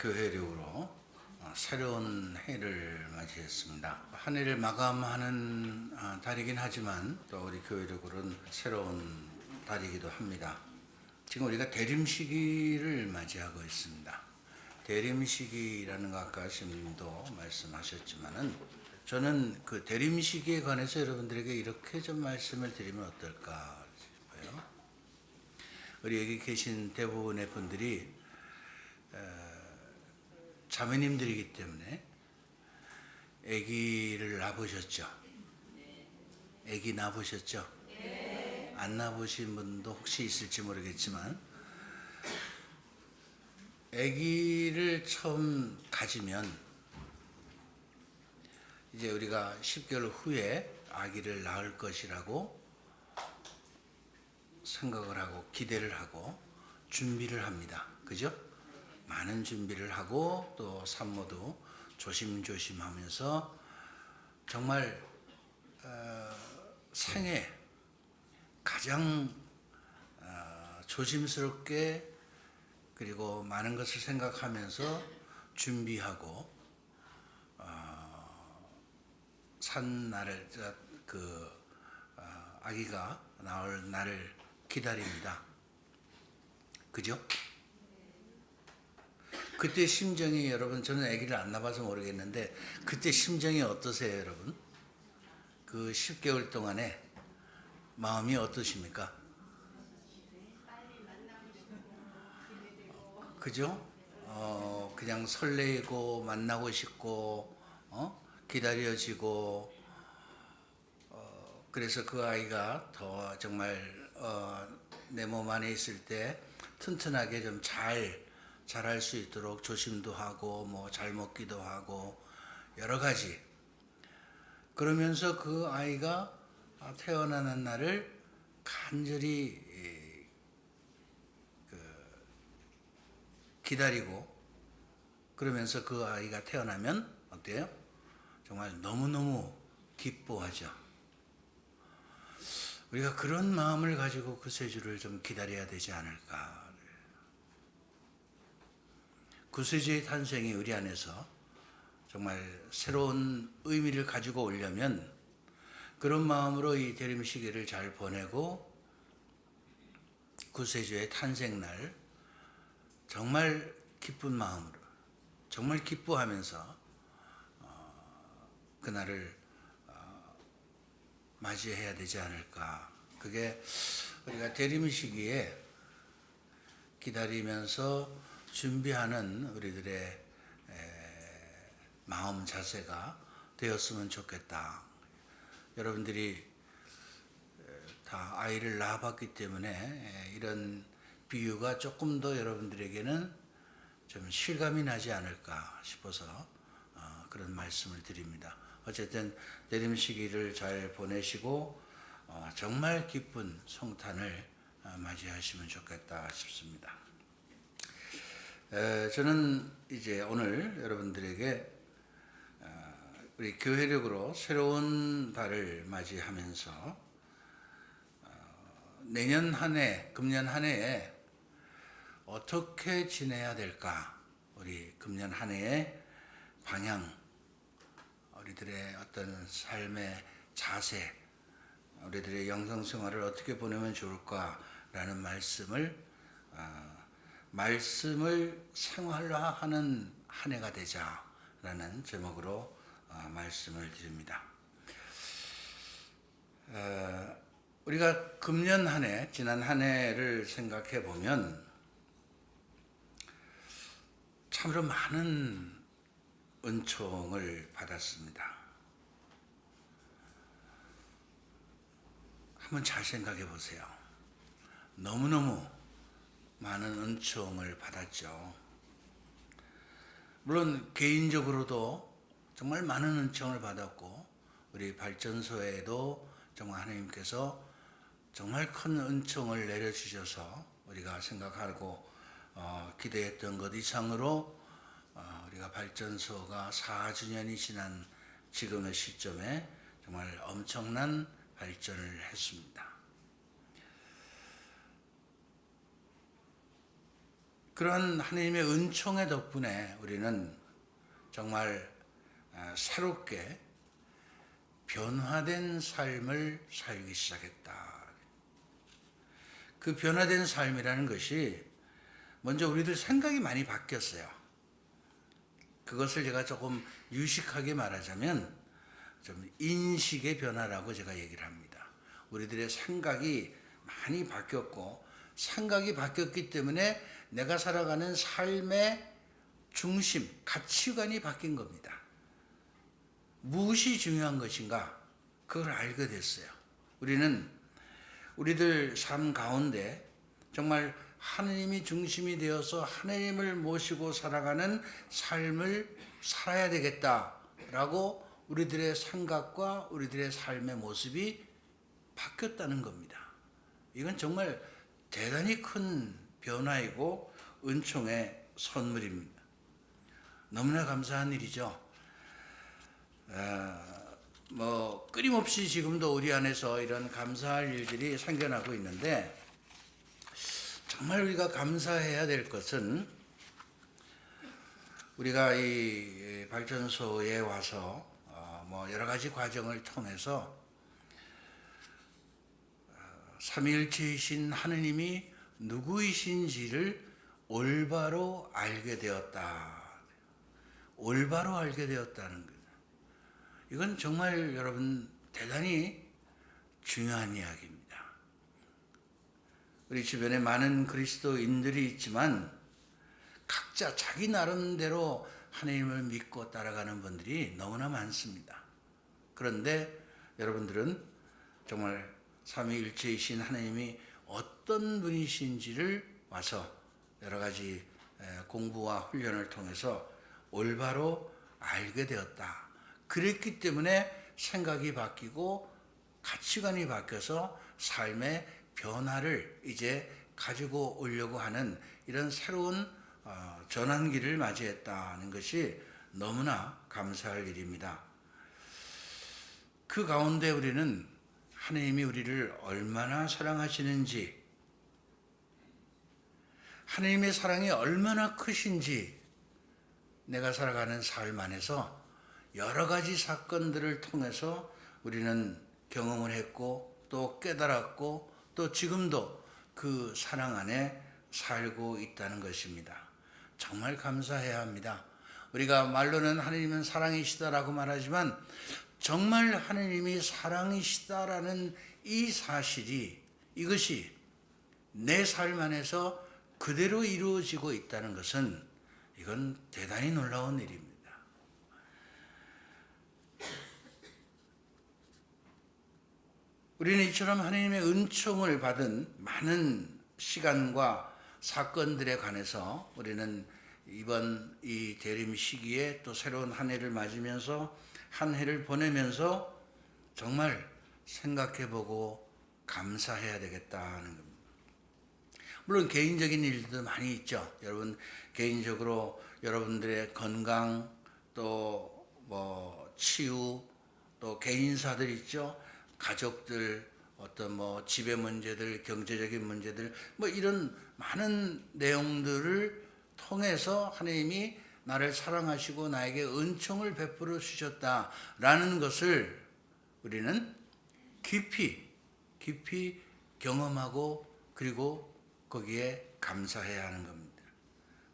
교회력으로 새로운 해를 맞이했습니다. 한 해를 마감하는 달이긴 하지만 또 우리 교회력으로는 새로운 달이기도 합니다. 지금 우리가 대림 시기를 맞이하고 있습니다. 대림 시기라는 거 아까 스님도 말씀하셨지만은 저는 그 대림 시기에 관해서 여러분들에게 이렇게 좀 말씀을 드리면 어떨까 싶어요. 우리 여기 계신 대부분의 분들이 자매님들이기 때문에 아기를 낳으셨죠? 아기 낳으셨죠? 안 낳으신 분도 혹시 있을지 모르겠지만 아기를 처음 가지면 이제 우리가 10개월 후에 아기를 낳을 것이라고 생각을 하고 기대를 하고 준비를 합니다. 그죠? 많은 준비를 하고 또 산모도 조심조심 하면서 정말 생애 가장 조심스럽게 그리고 많은 것을 생각하면서 준비하고 산 날을 아기가 나올 날을 기다립니다. 그죠? 그때 심정이 여러분, 저는 아기를 안 낳아서 모르겠는데 그때 심정이 어떠세요, 여러분? 그 10개월 동안에 마음이 어떠십니까? 그죠? 그냥 설레고 만나고 싶고 기다려지고 그래서 그 아이가 더 정말 내 몸 안에 있을 때 튼튼하게 좀 잘할 수 있도록 조심도 하고 뭐 잘 먹기도 하고 여러 가지 그러면서 그 아이가 태어나는 날을 간절히 기다리고 그러면서 그 아이가 태어나면 어때요? 정말 너무너무 기뻐하죠. 우리가 그런 마음을 가지고 구세주를 좀 기다려야 되지 않을까. 구세주의 탄생이 우리 안에서 정말 새로운 의미를 가지고 오려면 그런 마음으로 이 대림 시기를 잘 보내고 구세주의 탄생날 정말 기쁜 마음으로 정말 기뻐하면서 그날을 맞이해야 되지 않을까. 그게 우리가 대림 시기에 기다리면서 준비하는 우리들의 마음 자세가 되었으면 좋겠다. 여러분들이 다 아이를 낳아봤기 때문에 이런 비유가 조금 더 여러분들에게는 좀 실감이 나지 않을까 싶어서 그런 말씀을 드립니다. 어쨌든 대림 시기를 잘 보내시고 정말 기쁜 성탄을 맞이하시면 좋겠다 싶습니다. 저는 이제 오늘 여러분들에게 우리 교회력으로 새로운 달을 맞이하면서 내년 한 해, 금년 한 해에 어떻게 지내야 될까? 우리 금년 한 해의 방향, 우리들의 어떤 삶의 자세, 우리들의 영성생활을 어떻게 보내면 좋을까라는 말씀을 생활화하는 한 해가 되자라는 제목으로 말씀을 드립니다. 우리가 금년 한 해, 지난 한 해를 생각해 보면 참으로 많은 은총을 받았습니다. 한번 잘 생각해 보세요. 너무너무 많은 은총을 받았죠. 물론 개인적으로도 정말 많은 은총을 받았고 우리 발전소에도 정말 하나님께서 정말 큰 은총을 내려주셔서 우리가 생각하고 기대했던 것 이상으로 우리가 발전소가 4주년이 지난 지금의 시점에 정말 엄청난 발전을 했습니다. 그런 하나님의 은총의 덕분에 우리는 정말 새롭게 변화된 삶을 살기 시작했다. 그 변화된 삶이라는 것이 먼저 우리들 생각이 많이 바뀌었어요. 그것을 제가 조금 유식하게 말하자면 좀 인식의 변화라고 제가 얘기를 합니다. 우리들의 생각이 많이 바뀌었고, 생각이 바뀌었기 때문에 내가 살아가는 삶의 중심, 가치관이 바뀐 겁니다. 무엇이 중요한 것인가? 그걸 알게 됐어요. 우리는 우리들 삶 가운데 정말 하나님이 중심이 되어서 하나님을 모시고 살아가는 삶을 살아야 되겠다라고 우리들의 생각과 우리들의 삶의 모습이 바뀌었다는 겁니다. 이건 정말 대단히 큰 변화이고 은총의 선물입니다. 너무나 감사한 일이죠. 끊임없이 지금도 우리 안에서 이런 감사할 일들이 생겨나고 있는데, 정말 우리가 감사해야 될 것은 우리가 이 발전소에 와서 여러 가지 과정을 통해서 삼위일체이신 하느님이 누구이신지를 올바로 알게 되었다. 올바로 알게 되었다는 것. 이건 정말 여러분 대단히 중요한 이야기입니다. 우리 주변에 많은 그리스도인들이 있지만 각자 자기 나름대로 하나님을 믿고 따라가는 분들이 너무나 많습니다. 그런데 여러분들은 정말 삼위일체이신 하나님이 어떤 분이신지를 와서 여러 가지 공부와 훈련을 통해서 올바로 알게 되었다. 그랬기 때문에 생각이 바뀌고 가치관이 바뀌어서 삶의 변화를 이제 가지고 오려고 하는 이런 새로운 전환기를 맞이했다는 것이 너무나 감사할 일입니다. 그 가운데 우리는 하나님이 우리를 얼마나 사랑하시는지, 하나님의 사랑이 얼마나 크신지 내가 살아가는 삶 안에서 여러 가지 사건들을 통해서 우리는 경험을 했고 또 깨달았고 또 지금도 그 사랑 안에 살고 있다는 것입니다. 정말 감사해야 합니다. 우리가 말로는 하나님은 사랑이시다라고 말하지만 정말 하나님이 사랑이시다라는 이 사실이, 이것이 내 삶 안에서 그대로 이루어지고 있다는 것은 이건 대단히 놀라운 일입니다. 우리는 이처럼 하나님의 은총을 받은 많은 시간과 사건들에 관해서 우리는 이번 이 대림 시기에 또 새로운 한 해를 맞으면서 한 해를 보내면서 정말 생각해보고 감사해야 되겠다는 겁니다. 물론 개인적인 일들도 많이 있죠. 여러분 개인적으로 여러분들의 건강, 또 치유, 또 개인사들 있죠. 가족들, 어떤 집의 문제들, 경제적인 문제들, 이런 많은 내용들을 통해서 하나님이 나를 사랑하시고 나에게 은총을 베풀어 주셨다라는 것을 우리는 깊이 경험하고 그리고 거기에 감사해야 하는 겁니다.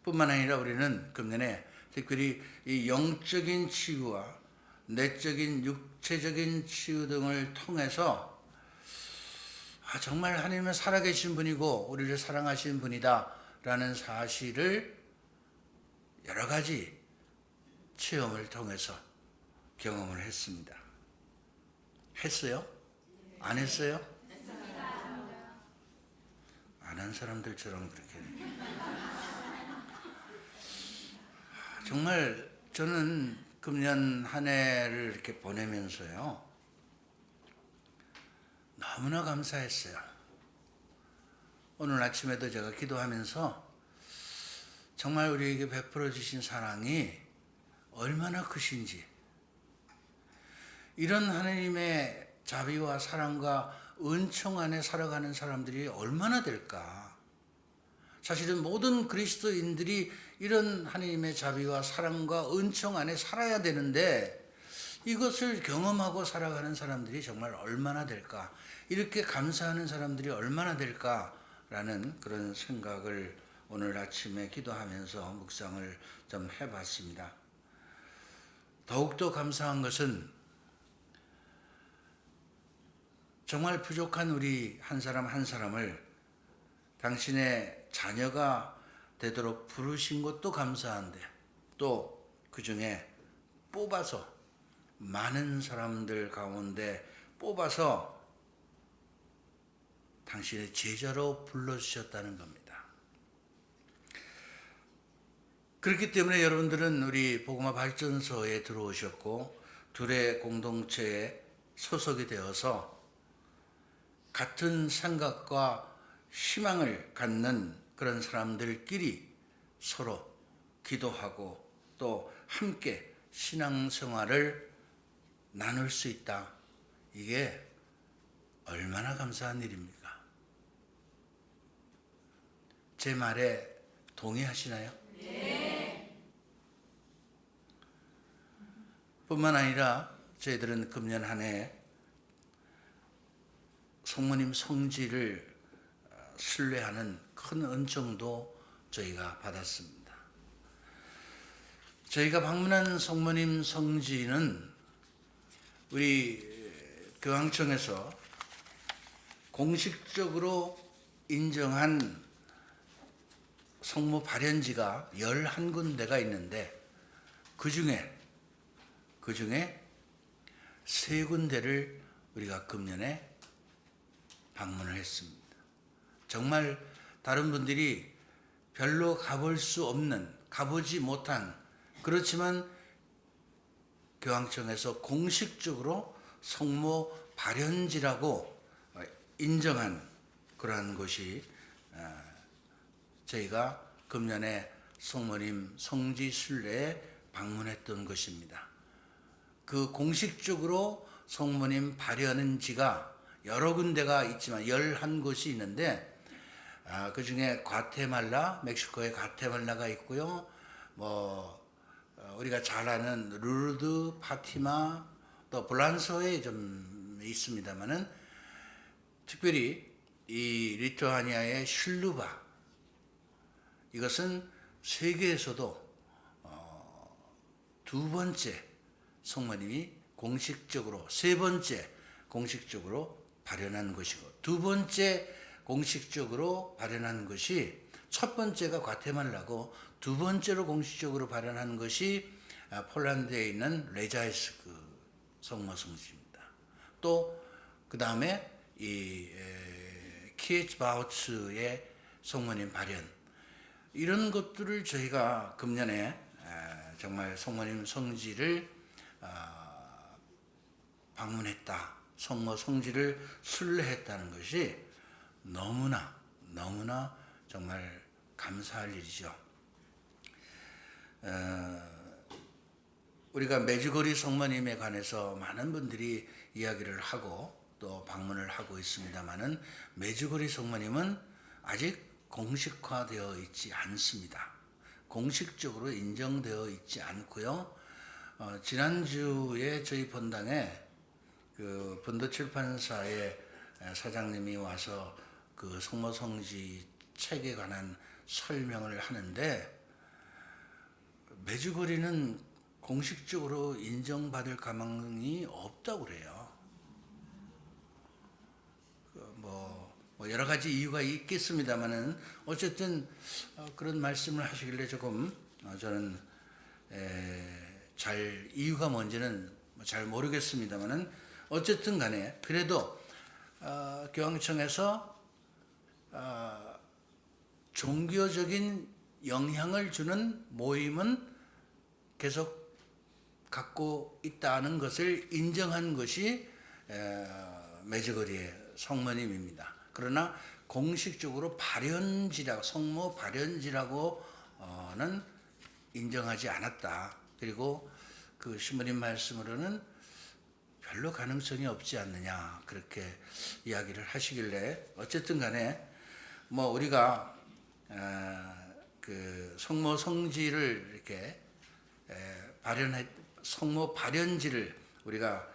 뿐만 아니라 우리는 금년에 특별히 이 영적인 치유와 내적인 육체적인 치유 등을 통해서 정말 하나님은 살아계신 분이고 우리를 사랑하시는 분이다 라는 사실을 여러 가지 체험을 통해서 경험을 했습니다. 했어요? 안 했어요? 안 한 사람들처럼 그렇게. 정말 저는 금년 한 해를 이렇게 보내면서요, 너무나 감사했어요. 오늘 아침에도 제가 기도하면서 정말 우리에게 베풀어 주신 사랑이 얼마나 크신지, 이런 하나님의 자비와 사랑과 은총 안에 살아가는 사람들이 얼마나 될까. 사실은 모든 그리스도인들이 이런 하나님의 자비와 사랑과 은총 안에 살아야 되는데 이것을 경험하고 살아가는 사람들이 정말 얼마나 될까? 이렇게 감사하는 사람들이 얼마나 될까라는 그런 생각을 오늘 아침에 기도하면서 묵상을 좀 해봤습니다. 더욱더 감사한 것은 정말 부족한 우리 한 사람 한 사람을 당신의 자녀가 되도록 부르신 것도 감사한데 또 그 중에 뽑아서 많은 사람들 가운데 뽑아서 당신의 제자로 불러주셨다는 겁니다. 그렇기 때문에 여러분들은 우리 복음화 발전소에 들어오셨고 둘의 공동체에 소속이 되어서 같은 생각과 희망을 갖는 그런 사람들끼리 서로 기도하고 또 함께 신앙생활을 나눌 수 있다. 이게 얼마나 감사한 일입니까? 제 말에 동의하시나요? 네. 뿐만 아니라 저희들은 금년 한 해 성모님 성지를 신뢰하는 큰 은총도 저희가 받았습니다. 저희가 방문한 성모님 성지는 우리 교황청에서 공식적으로 인정한 성모 발현지가 11군데가 있는데 그 중에 3군데를 우리가 금년에 방문을 했습니다. 정말 다른 분들이 별로 가볼 수 없는, 가보지 못한, 그렇지만 교황청에서 공식적으로 성모 발현지라고 인정한 그러한 곳이 저희가 금년에 성모님 성지 순례에 방문했던 것입니다. 그 공식적으로 성모님 발현지가 여러 군데가 있지만 11곳이 있는데 그 중에 과테말라, 멕시코의 과테말라가 있고요. 우리가 잘 아는 루르드, 파티마, 또 블란소에 좀 있습니다만은 특별히 이 리투아니아의 슐루바 이것은 세계에서도 두 번째 성모님이 공식적으로 세 번째 공식적으로 발현한 것이고 두 번째 공식적으로 발현한 것이 첫 번째가 과테말라고 두 번째로 공식적으로 발현한 것이 폴란드에 있는 레자이스크 성모 성지입니다. 또 그 다음에 이 키에츠바우츠의 성모님 발현 이런 것들을 저희가 금년에 정말 성모님 성지를 방문했다. 성모 성지를 순례했다는 것이 너무나 정말 감사할 일이죠. 우리가 메주거리 성모님에 관해서 많은 분들이 이야기를 하고 또 방문을 하고 있습니다만은 메주거리 성모님은 아직 공식화되어 있지 않습니다. 공식적으로 인정되어 있지 않고요. 지난주에 저희 본당에 그 본도출판사의 사장님이 와서 그 성모성지 책에 관한 설명을 하는데 메주거리는 공식적으로 인정받을 가망이 없다고 그래요. 여러 가지 이유가 있겠습니다만은 어쨌든 그런 말씀을 하시길래 조금 저는 잘 이유가 뭔지는 잘 모르겠습니다만은 어쨌든 간에 그래도 교황청에서 종교적인 영향을 주는 모임은 계속 갖고 있다는 것을 인정한 것이 메주거리의 성모님입니다. 그러나 공식적으로 발현지라고 성모 발현지라고는 인정하지 않았다. 그리고 그 신부님 말씀으로는 별로 가능성이 없지 않느냐 그렇게 이야기를 하시길래 어쨌든 간에 우리가 그 성모 성지를 이렇게 성모 발현지를 우리가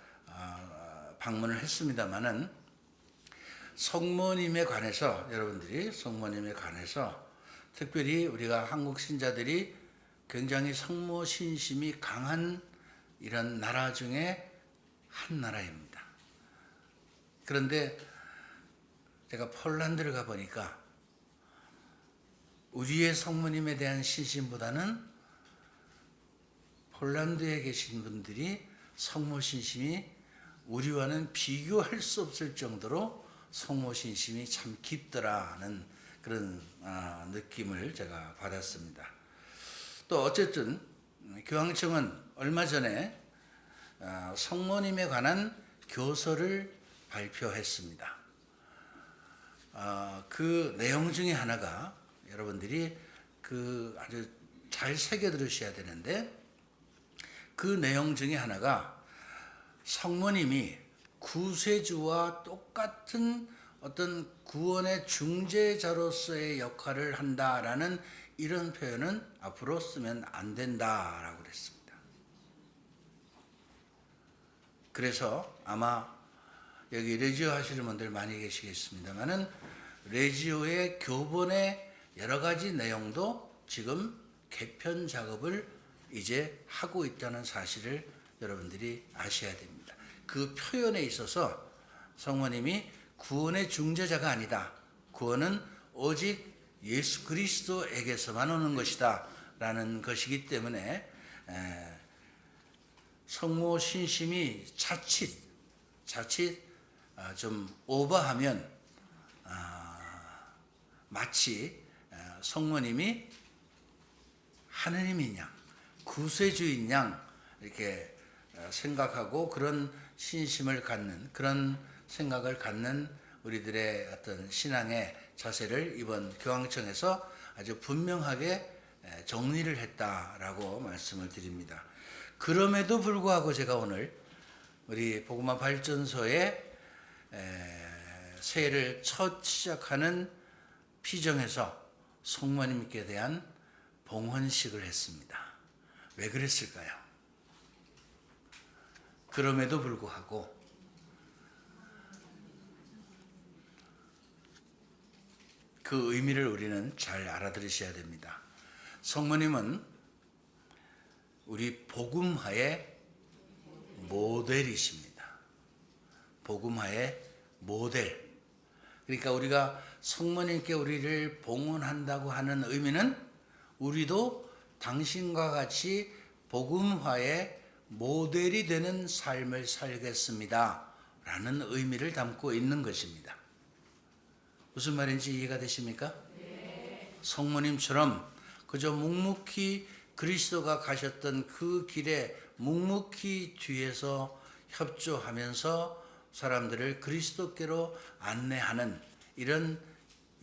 방문을 했습니다마는 성모님에 관해서 여러분들이 성모님에 관해서 특별히 우리가 한국 신자들이 굉장히 성모 신심이 강한 이런 나라 중에 한 나라입니다. 그런데 제가 폴란드를 가보니까 우리의 성모님에 대한 신심보다는 폴란드에 계신 분들이 성모 신심이 우리와는 비교할 수 없을 정도로 성모 신심이 참 깊더라는 그런 느낌을 제가 받았습니다. 또 어쨌든 교황청은 얼마 전에 성모님에 관한 교서를 발표했습니다. 그 내용 중에 하나가 여러분들이 그 아주 잘 새겨 들으셔야 되는데, 그 내용 중에 하나가 성모님이 구세주와 똑같은 어떤 구원의 중재자로서의 역할을 한다라는 이런 표현은 앞으로 쓰면 안 된다라고 그랬습니다. 그래서 아마 여기 레지오 하시는 분들 많이 계시겠습니다만은 레지오의 교본의 여러 가지 내용도 지금 개편 작업을 이제 하고 있다는 사실을 여러분들이 아셔야 됩니다. 그 표현에 있어서 성모님이 구원의 중재자가 아니다. 구원은 오직 예수 그리스도에게서만 오는 것이다 라는 것이기 때문에 성모 신심이 자칫 좀 오버하면 마치 성모님이 하느님인 양, 구세주인 양 이렇게 생각하고 그런 신심을 갖는, 그런 생각을 갖는 우리들의 어떤 신앙의 자세를 이번 교황청에서 아주 분명하게 정리를 했다라고 말씀을 드립니다. 그럼에도 불구하고 제가 오늘 우리 복음화 발전소의 새해를 첫 시작하는 피정에서 성모님께 대한 봉헌식을 했습니다. 왜 그랬을까요? 그럼에도 불구하고 그 의미를 우리는 잘 알아들으셔야 됩니다. 성모님은 우리 복음화의 모델이십니다. 복음화의 모델. 그러니까 우리가 성모님께 우리를 봉헌한다고 하는 의미는 우리도 당신과 같이 복음화의 모델이 되는 삶을 살겠습니다 라는 의미를 담고 있는 것입니다. 무슨 말인지 이해가 되십니까? 네. 성모님처럼 그저 묵묵히 그리스도가 가셨던 그 길에 묵묵히 뒤에서 협조하면서 사람들을 그리스도께로 안내하는 이런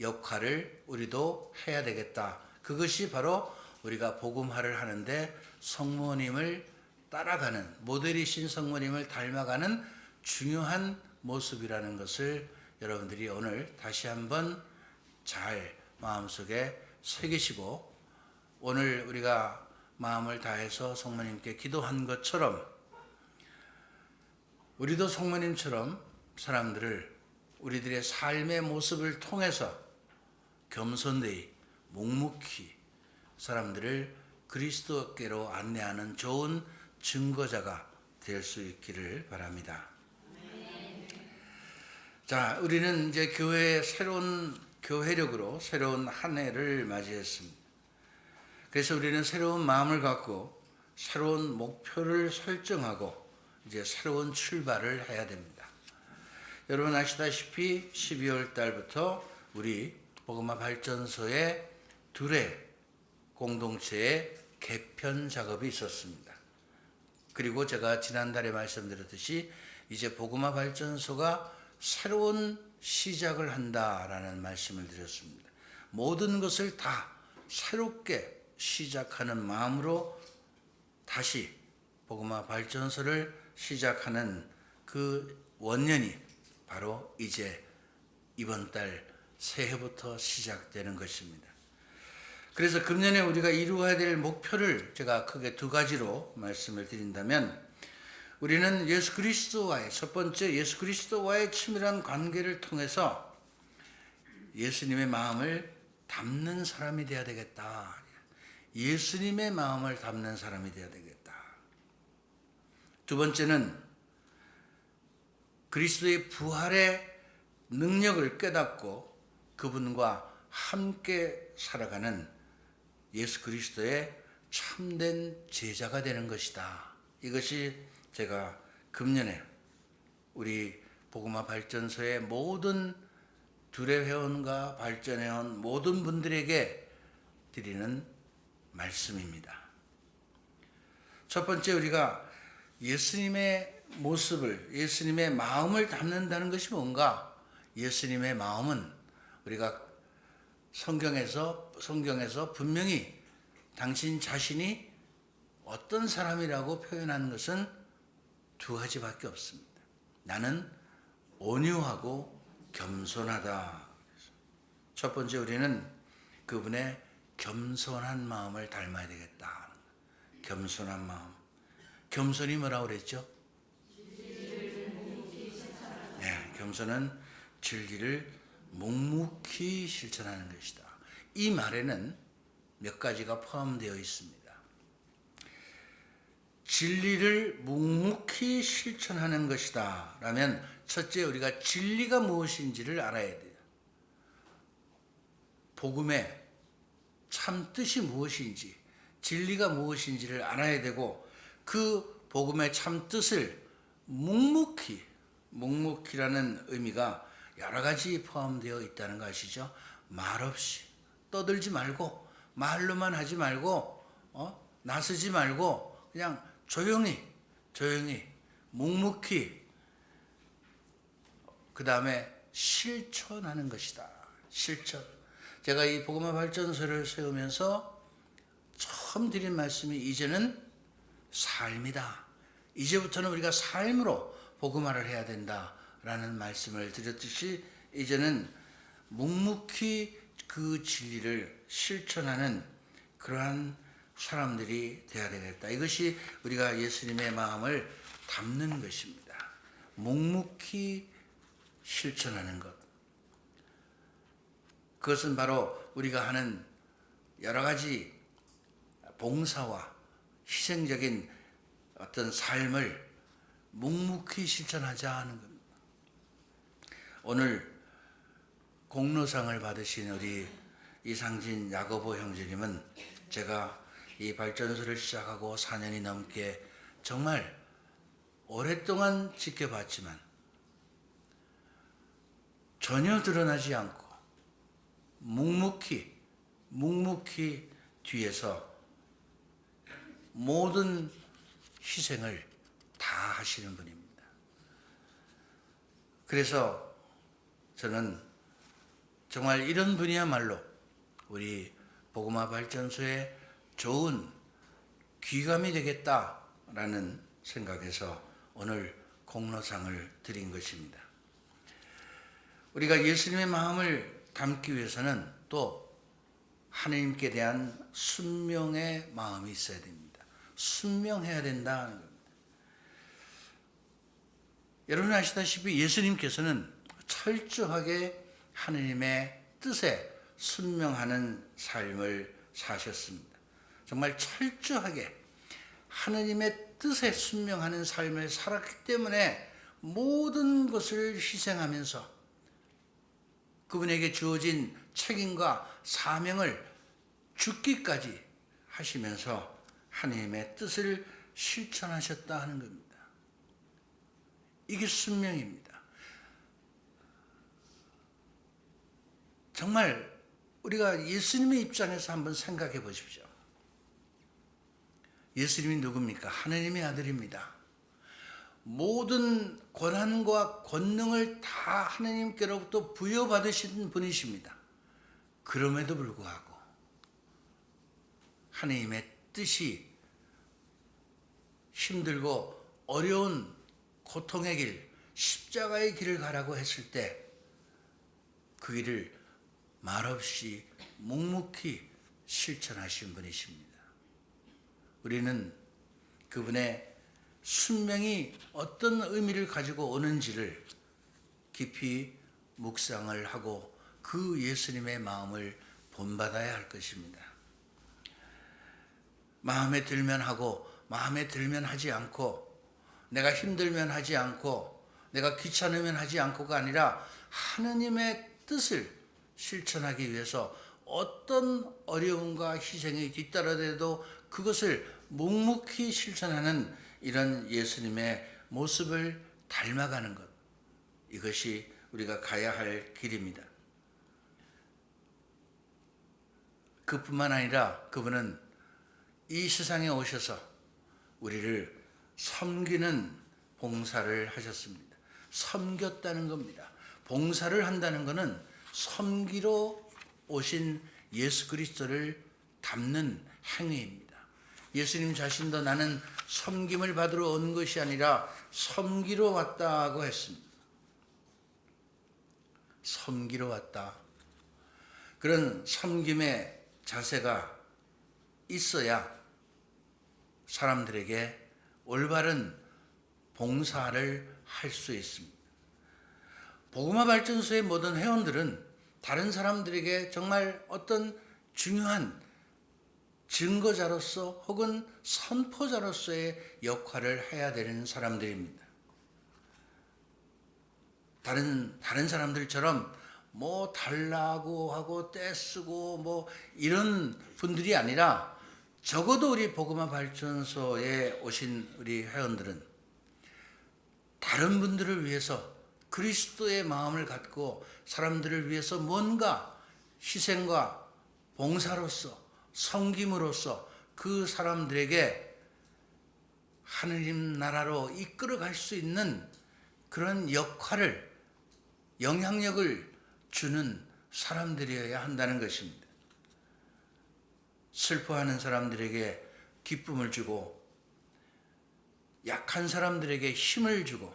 역할을 우리도 해야 되겠다. 그것이 바로 우리가 복음화를 하는데 성모님을 따라가는, 모델이신 성모님을 닮아가는 중요한 모습이라는 것을 여러분들이 오늘 다시 한번 잘 마음속에 새기시고, 오늘 우리가 마음을 다해서 성모님께 기도한 것처럼 우리도 성모님처럼 사람들을 우리들의 삶의 모습을 통해서 겸손되이 묵묵히 사람들을 그리스도께로 안내하는 좋은 증거자가 될 수 있기를 바랍니다. 자, 우리는 이제 교회의 새로운 교회력으로 새로운 한 해를 맞이했습니다. 그래서 우리는 새로운 마음을 갖고 새로운 목표를 설정하고 이제 새로운 출발을 해야 됩니다. 여러분 아시다시피 12월 달부터 우리 복음화 발전소의 둘의 공동체의 개편 작업이 있었습니다. 그리고 제가 지난달에 말씀드렸듯이 이제 복음화 발전소가 새로운 시작을 한다라는 말씀을 드렸습니다. 모든 것을 다 새롭게 시작하는 마음으로 다시 복음화 발전소를 시작하는 그 원년이 바로 이제 이번 달 새해부터 시작되는 것입니다. 그래서 금년에 우리가 이루어야 될 목표를 제가 크게 두 가지로 말씀을 드린다면, 우리는 예수 그리스도와의, 첫 번째 예수 그리스도와의 친밀한 관계를 통해서 예수님의 마음을 담는 사람이 되어야 되겠다. 예수님의 마음을 담는 사람이 되어야 되겠다. 두 번째는 그리스도의 부활의 능력을 깨닫고 그분과 함께 살아가는 예수 그리스도의 참된 제자가 되는 것이다. 이것이 제가 금년에 우리 복음화 발전소의 모든 두레 회원과 발전회원 모든 분들에게 드리는 말씀입니다. 첫 번째, 우리가 예수님의 모습을, 예수님의 마음을 담는다는 것이 뭔가? 예수님의 마음은 우리가 성경에서 분명히 당신 자신이 어떤 사람이라고 표현하는 것은 두 가지밖에 없습니다. 나는 온유하고 겸손하다. 첫 번째, 우리는 그분의 겸손한 마음을 닮아야 되겠다. 겸손한 마음. 겸손이 뭐라고 그랬죠? 네, 겸손은 진리를 묵묵히 실천하는 것이다. 이 말에는 몇 가지가 포함되어 있습니다. 진리를 묵묵히 실천하는 것이다 라면, 첫째, 우리가 진리가 무엇인지를 알아야 돼요. 복음의 참 뜻이 무엇인지, 진리가 무엇인지를 알아야 되고, 그 복음의 참 뜻을 묵묵히라는 의미가 여러 가지 포함되어 있다는 거 아시죠? 말없이 떠들지 말고, 말로만 하지 말고, 나서지 말고 그냥 조용히 묵묵히, 그 다음에 실천하는 것이다. 실천. 제가 이 복음화 발전소를 세우면서 처음 드린 말씀이 이제는 삶이다. 이제부터는 우리가 삶으로 복음화를 해야 된다라는 말씀을 드렸듯이, 이제는 묵묵히 그 진리를 실천하는 그러한 사람들이 되어야 되겠다. 이것이 우리가 예수님의 마음을 담는 것입니다. 묵묵히 실천하는 것. 그것은 바로 우리가 하는 여러 가지 봉사와 희생적인 어떤 삶을 묵묵히 실천하자 하는 겁니다. 오늘 공로상을 받으신 우리 이상진 야고보 형제님은 제가 이 발전소를 시작하고 4년이 넘게 정말 오랫동안 지켜봤지만 전혀 드러나지 않고 묵묵히 뒤에서 모든 희생을 다 하시는 분입니다. 그래서 저는 정말 이런 분이야말로 우리 복음화 발전소의 좋은 귀감이 되겠다라는 생각에서 오늘 공로상을 드린 것입니다. 우리가 예수님의 마음을 담기 위해서는 또 하나님께 대한 순명의 마음이 있어야 됩니다. 순명해야 된다는 겁니다. 여러분 아시다시피 예수님께서는 철저하게 하나님의 뜻에 순명하는 삶을 사셨습니다. 정말 철저하게 하나님의 뜻에 순명하는 삶을 살았기 때문에 모든 것을 희생하면서 그분에게 주어진 책임과 사명을 죽기까지 하시면서 하나님의 뜻을 실천하셨다 하는 겁니다. 이게 순명입니다. 정말 우리가 예수님의 입장에서 한번 생각해 보십시오. 예수님이 누굽니까? 하나님의 아들입니다. 모든 권한과 권능을 다 하나님께로부터 부여받으신 분이십니다. 그럼에도 불구하고 하나님의 뜻이 힘들고 어려운 고통의 길, 십자가의 길을 가라고 했을 때 그 길을 말없이 묵묵히 실천하신 분이십니다. 우리는 그분의 순명이 어떤 의미를 가지고 오는지를 깊이 묵상을 하고 그 예수님의 마음을 본받아야 할 것입니다. 마음에 들면 하고 마음에 들면 하지 않고, 내가 힘들면 하지 않고 내가 귀찮으면 하지 않고가 아니라 하느님의 뜻을 실천하기 위해서 어떤 어려움과 희생이 뒤따르더라도 그것을 묵묵히 실천하는 이런 예수님의 모습을 닮아가는 것, 이것이 우리가 가야 할 길입니다. 그뿐만 아니라 그분은 이 세상에 오셔서 우리를 섬기는 봉사를 하셨습니다. 섬겼다는 겁니다. 봉사를 한다는 것은 섬기러 오신 예수 그리스도를 담는 행위입니다. 예수님 자신도 나는 섬김을 받으러 온 것이 아니라 섬기러 왔다고 했습니다. 섬기러 왔다. 그런 섬김의 자세가 있어야 사람들에게 올바른 봉사를 할 수 있습니다. 복음화 발전소의 모든 회원들은 다른 사람들에게 정말 어떤 중요한 증거자로서 혹은 선포자로서의 역할을 해야 되는 사람들입니다. 다른 사람들처럼 뭐 달라고 하고 떼쓰고 뭐 이런 분들이 아니라, 적어도 우리 복음화 발전소에 오신 우리 회원들은 다른 분들을 위해서 그리스도의 마음을 갖고 사람들을 위해서 뭔가 희생과 봉사로서 섬김으로써 그 사람들에게 하느님 나라로 이끌어갈 수 있는 그런 역할을, 영향력을 주는 사람들이어야 한다는 것입니다. 슬퍼하는 사람들에게 기쁨을 주고, 약한 사람들에게 힘을 주고,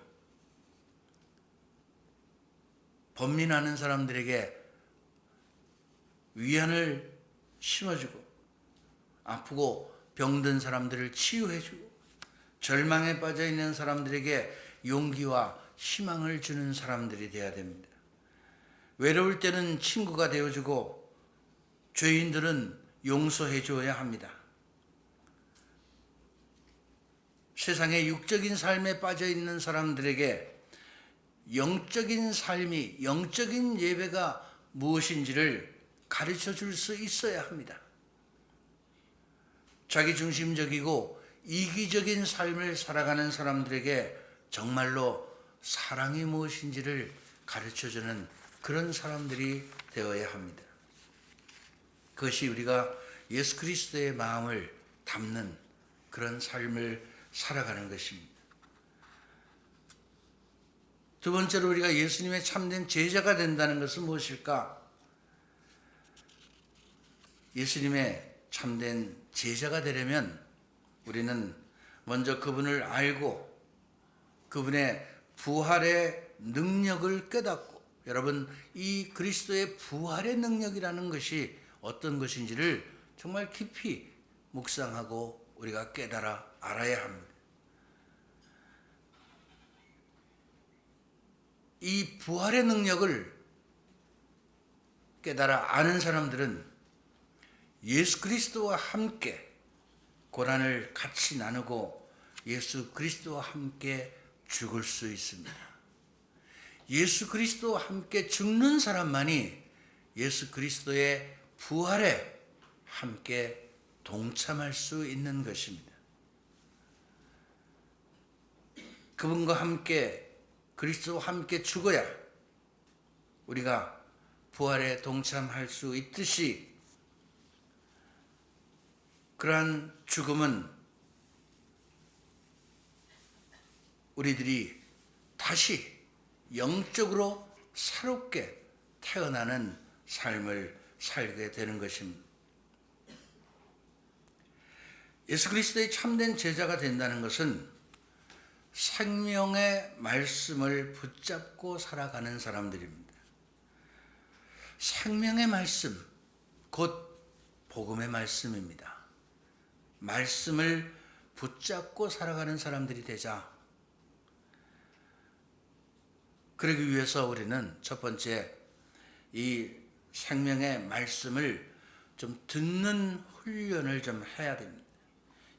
번민하는 사람들에게 위안을 심어주고, 아프고 병든 사람들을 치유해주고, 절망에 빠져있는 사람들에게 용기와 희망을 주는 사람들이 되어야 됩니다. 외로울 때는 친구가 되어주고, 죄인들은 용서해 주어야 합니다. 세상의 육적인 삶에 빠져있는 사람들에게 영적인 삶이, 영적인 예배가 무엇인지를 가르쳐 줄 수 있어야 합니다. 자기중심적이고 이기적인 삶을 살아가는 사람들에게 정말로 사랑이 무엇인지를 가르쳐주는 그런 사람들이 되어야 합니다. 그것이 우리가 예수 그리스도의 마음을 담는 그런 삶을 살아가는 것입니다. 두 번째로 우리가 예수님의 참된 제자가 된다는 것은 무엇일까? 예수님의 참된 제자가 되려면 우리는 먼저 그분을 알고 그분의 부활의 능력을 깨닫고, 여러분, 이 그리스도의 부활의 능력이라는 것이 어떤 것인지를 정말 깊이 묵상하고 우리가 깨달아 알아야 합니다. 이 부활의 능력을 깨달아 아는 사람들은 예수 그리스도와 함께 고난을 같이 나누고 예수 그리스도와 함께 죽을 수 있습니다. 예수 그리스도와 함께 죽는 사람만이 예수 그리스도의 부활에 함께 동참할 수 있는 것입니다. 그분과 함께, 그리스도와 함께 죽어야 우리가 부활에 동참할 수 있듯이, 그러한 죽음은 우리들이 다시 영적으로 새롭게 태어나는 삶을 살게 되는 것입니다. 예수 그리스도의 참된 제자가 된다는 것은 생명의 말씀을 붙잡고 살아가는 사람들입니다. 생명의 말씀, 곧 복음의 말씀입니다. 말씀을 붙잡고 살아가는 사람들이 되자. 그러기 위해서 우리는 첫 번째 이 생명의 말씀을 좀 듣는 훈련을 좀 해야 됩니다.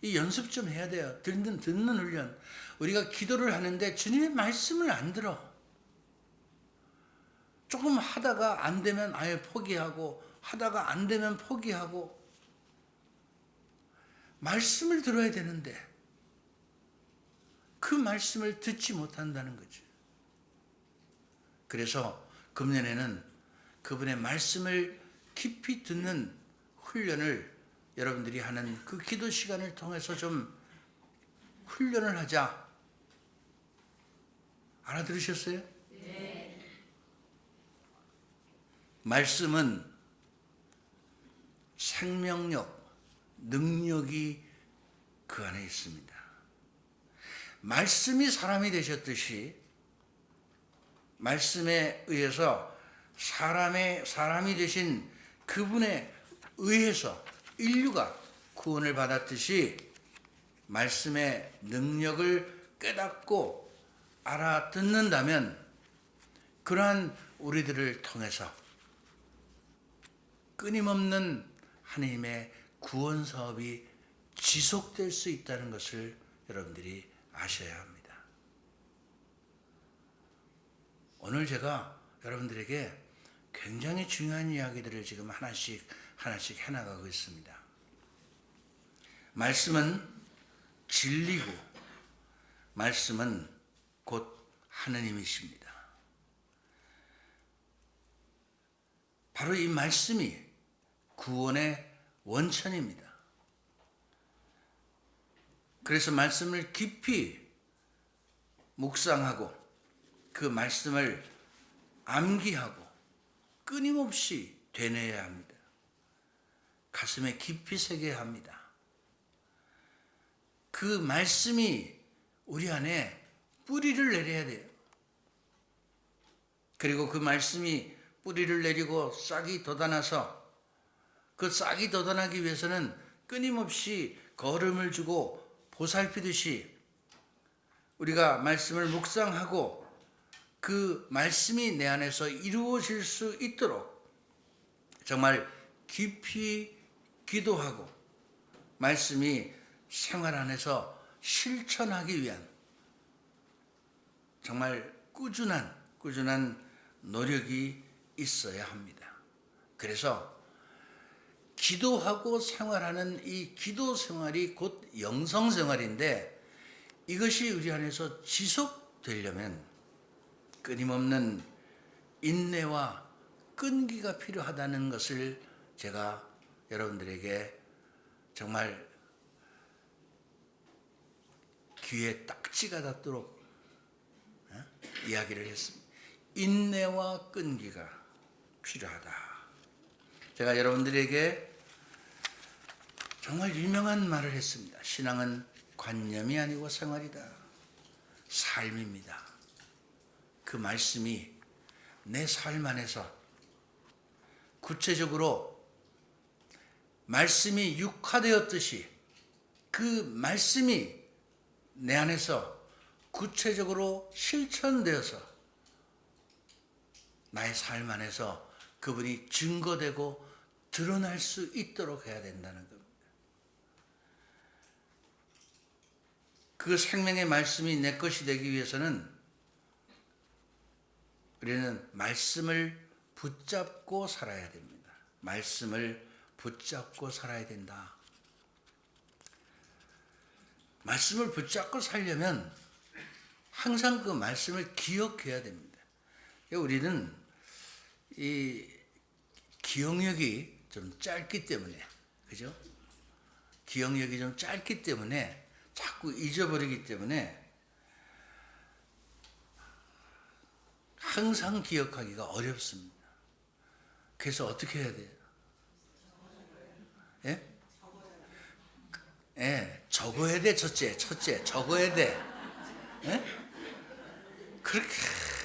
이 연습 좀 해야 돼요. 듣는 훈련. 우리가 기도를 하는데 주님의 말씀을 안 들어. 조금 하다가 안 되면 아예 포기하고, 하다가 안 되면 포기하고, 말씀을 들어야 되는데 그 말씀을 듣지 못한다는 거죠. 그래서 금년에는 그분의 말씀을 깊이 듣는 훈련을 여러분들이 하는 그 기도 시간을 통해서 좀 훈련을 하자. 알아들으셨어요? 네. 말씀은 생명력, 능력이 그 안에 있습니다. 말씀이 사람이 되셨듯이 말씀에 의해서 사람이 되신 그분에 의해서 인류가 구원을 받았듯이 말씀의 능력을 깨닫고 알아듣는다면 그러한 우리들을 통해서 끊임없는 하나님의 구원 사업이 지속될 수 있다는 것을 여러분들이 아셔야 합니다. 오늘 제가 여러분들에게 굉장히 중요한 이야기들을 지금 하나씩 해나가고 있습니다. 말씀은 진리고 말씀은 곧 하느님이십니다. 바로 이 말씀이 구원의 원천입니다. 그래서 말씀을 깊이 묵상하고 그 말씀을 암기하고 끊임없이 되뇌어야 합니다. 가슴에 깊이 새겨야 합니다. 그 말씀이 우리 안에 뿌리를 내려야 돼요. 그리고 그 말씀이 뿌리를 내리고 싹이 돋아나서 그 싹이 돋아나기 위해서는 끊임없이 거름을 주고 보살피듯이 우리가 말씀을 묵상하고 그 말씀이 내 안에서 이루어질 수 있도록 정말 깊이 기도하고 말씀이 생활 안에서 실천하기 위한 정말 꾸준한 노력이 있어야 합니다. 그래서 기도하고 생활하는 이 기도 생활이 곧 영성 생활인데 이것이 우리 안에서 지속되려면 끊임없는 인내와 끈기가 필요하다는 것을 제가 여러분들에게 정말 귀에 딱지가 닿도록 이야기를 했습니다. 인내와 끈기가 필요하다. 제가 여러분들에게 정말 유명한 말을 했습니다. 신앙은 관념이 아니고 생활이다. 삶입니다. 그 말씀이 내 삶 안에서 구체적으로 말씀이 육화되었듯이 그 말씀이 내 안에서 구체적으로 실천되어서 나의 삶 안에서 그분이 증거되고 드러날 수 있도록 해야 된다는 겁니다. 그 생명의 말씀이 내 것이 되기 위해서는 우리는 말씀을 붙잡고 살아야 됩니다. 말씀을 붙잡고 살아야 된다. 말씀을 붙잡고 살려면 항상 그 말씀을 기억해야 됩니다. 우리는 이 기억력이 좀 짧기 때문에, 그죠? 기억력이 좀 짧기 때문에 자꾸 잊어버리기 때문에 항상 기억하기가 어렵습니다. 그래서 어떻게 해야 돼요? 예? 예, 적어야 돼, 첫째, 적어야 돼. 예? 그렇게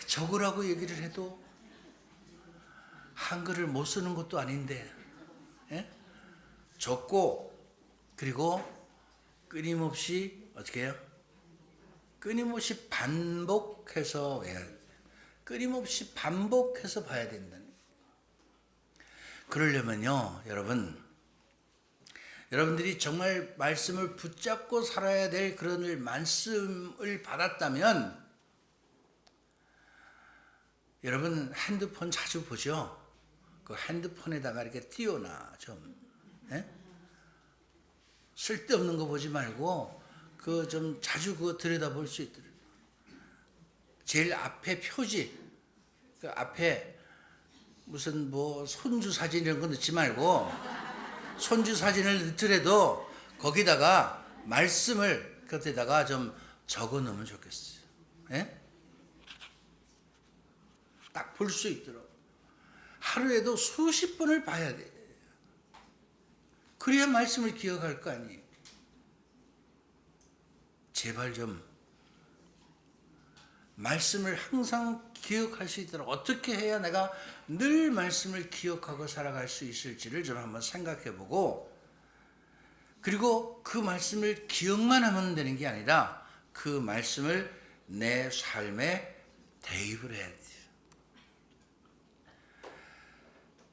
적으라고 얘기를 해도 한글을 못 쓰는 것도 아닌데, 예? 적고 그리고 끊임없이 어떻게 해요? 끊임없이 반복해서 외워야 돼요. 끊임없이 반복해서 봐야 된다는 거예요. 그러려면요, 여러분들이 정말 말씀을 붙잡고 살아야 될 그런 말씀을 받았다면, 여러분 핸드폰 자주 보죠? 그 핸드폰에다가 이렇게 띄워놔 좀. 예? 쓸데없는 거 보지 말고 그 좀 자주 그거 들여다볼 수 있도록. 제일 앞에 표지, 그 앞에 무슨 뭐 손주 사진 이런 거 넣지 말고, 손주 사진을 넣더라도 거기다가 말씀을 곁에다가 좀 적어 놓으면 좋겠어요. 예? 딱 볼 수 있도록. 하루에도 수십 번을 봐야 돼. 그래야 말씀을 기억할 거 아니에요. 제발 좀 말씀을 항상 기억할 수 있도록 어떻게 해야 내가 늘 말씀을 기억하고 살아갈 수 있을지를 좀 한번 생각해 보고, 그리고 그 말씀을 기억만 하면 되는 게 아니라 그 말씀을 내 삶에 대입을 해야 돼요.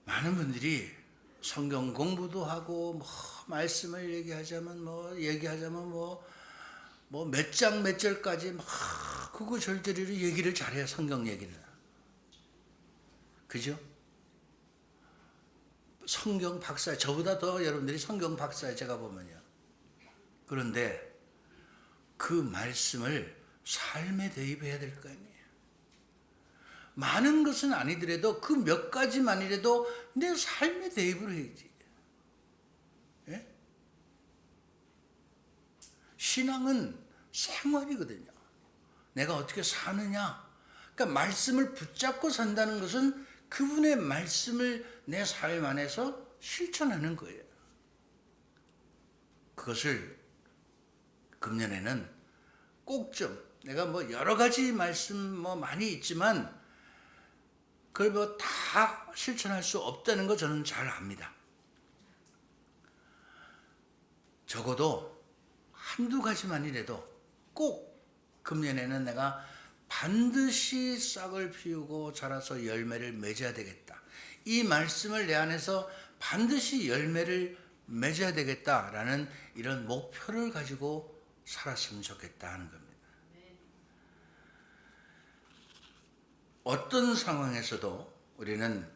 많은 분들이 성경 공부도 하고 뭐 말씀을 얘기하자면 몇 장 몇 절까지 막 그거 절절히로 얘기를 잘해요. 성경 얘기를. 그죠? 성경 박사, 저보다 더 여러분들이 성경 박사예요, 제가 보면요. 그런데 그 말씀을 삶에 대입해야 될 거 아니에요. 많은 것은 아니더라도 그 몇 가지만이라도 내 삶에 대입을 해야지. 예? 신앙은 생활이거든요. 내가 어떻게 사느냐. 그러니까 말씀을 붙잡고 산다는 것은 그분의 말씀을 내 삶 안에서 실천하는 거예요. 그것을 금년에는 꼭 좀, 내가 뭐 여러 가지 말씀 뭐 많이 있지만 그걸 뭐 다 실천할 수 없다는 거 저는 잘 압니다. 적어도 한두 가지만이라도 꼭 금년에는 내가 반드시 싹을 피우고 자라서 열매를 맺어야 되겠다. 이 말씀을 내 안에서 반드시 열매를 맺어야 되겠다라는 이런 목표를 가지고 살았으면 좋겠다 하는 겁니다. 어떤 상황에서도 우리는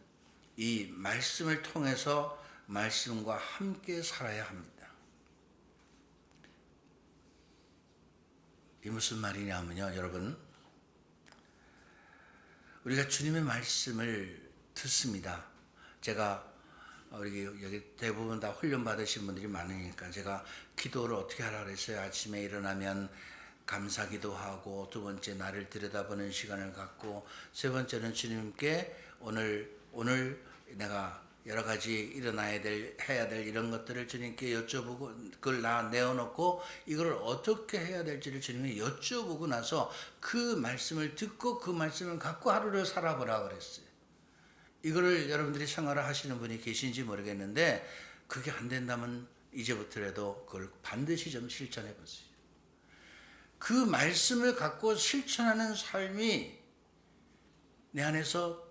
이 말씀을 통해서 말씀과 함께 살아야 합니다. 이 무슨 말이냐면요, 여러분, 우리가 주님의 말씀을 듣습니다. 제가 우리 여기 대부분 다 훈련 받으신 분들이 많으니까 제가 기도를 어떻게 하라 그랬어요. 아침에 일어나면 감사기도 하고, 두 번째 나를 들여다보는 시간을 갖고, 세 번째는 주님께 오늘 내가 여러 가지 일어나야 될, 해야 될 이런 것들을 주님께 여쭤보고, 그걸 다 내어놓고 이걸 어떻게 해야 될지를 주님께 여쭤보고 나서 그 말씀을 듣고 그 말씀을 갖고 하루를 살아보라고 그랬어요. 이거를 여러분들이 생활을 하시는 분이 계신지 모르겠는데, 그게 안 된다면 이제부터라도 그걸 반드시 좀 실천해 보세요. 그 말씀을 갖고 실천하는 삶이 내 안에서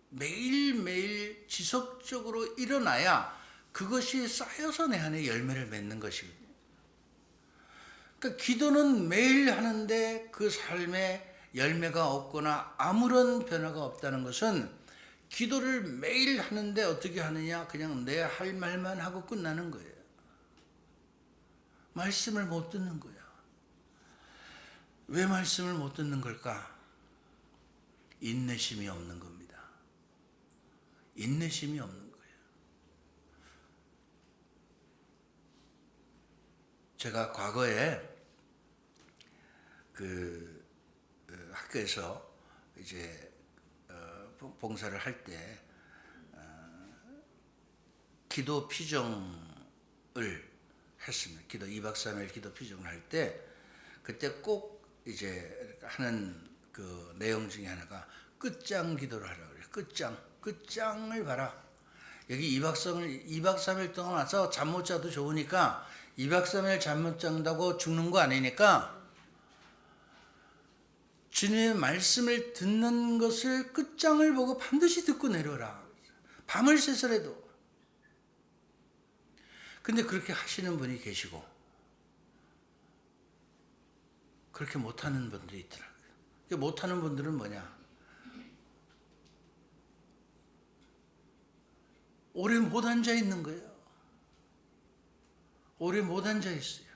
매일매일 지속적으로 일어나야 그것이 쌓여서 내 안에 열매를 맺는 것이거든요. 그러니까 기도는 매일 하는데 그 삶에 열매가 없거나 아무런 변화가 없다는 것은 기도를 매일 하는데 어떻게 하느냐, 그냥 내 할 말만 하고 끝나는 거예요. 말씀을 못 듣는 거예요. 왜 말씀을 못 듣는 걸까? 인내심이 없는 겁니다. 인내심이 없는 거예요. 제가 과거에 그 학교에서 이제 봉사를 할 때 기도 피정을 했습니다. 기도 2박 3일 기도 피정을 할 때 그때 꼭 이제 하는 그 내용 중에 하나가 끝장 기도를 하라고 그래요. 끝장을 봐라. 여기 2박 3일 동안 와서 잠 못 자도 좋으니까 2박 3일 잠 못 잔다고 죽는 거 아니니까 주님의 말씀을 듣는 것을 끝장을 보고 반드시 듣고 내려라. 밤을 새서라도. 근데 그렇게 하시는 분이 계시고 그렇게 못하는 분들이 있더라고요. 못하는 분들은 뭐냐? 오래 못 앉아 있는 거예요. 오래 못 앉아 있어요.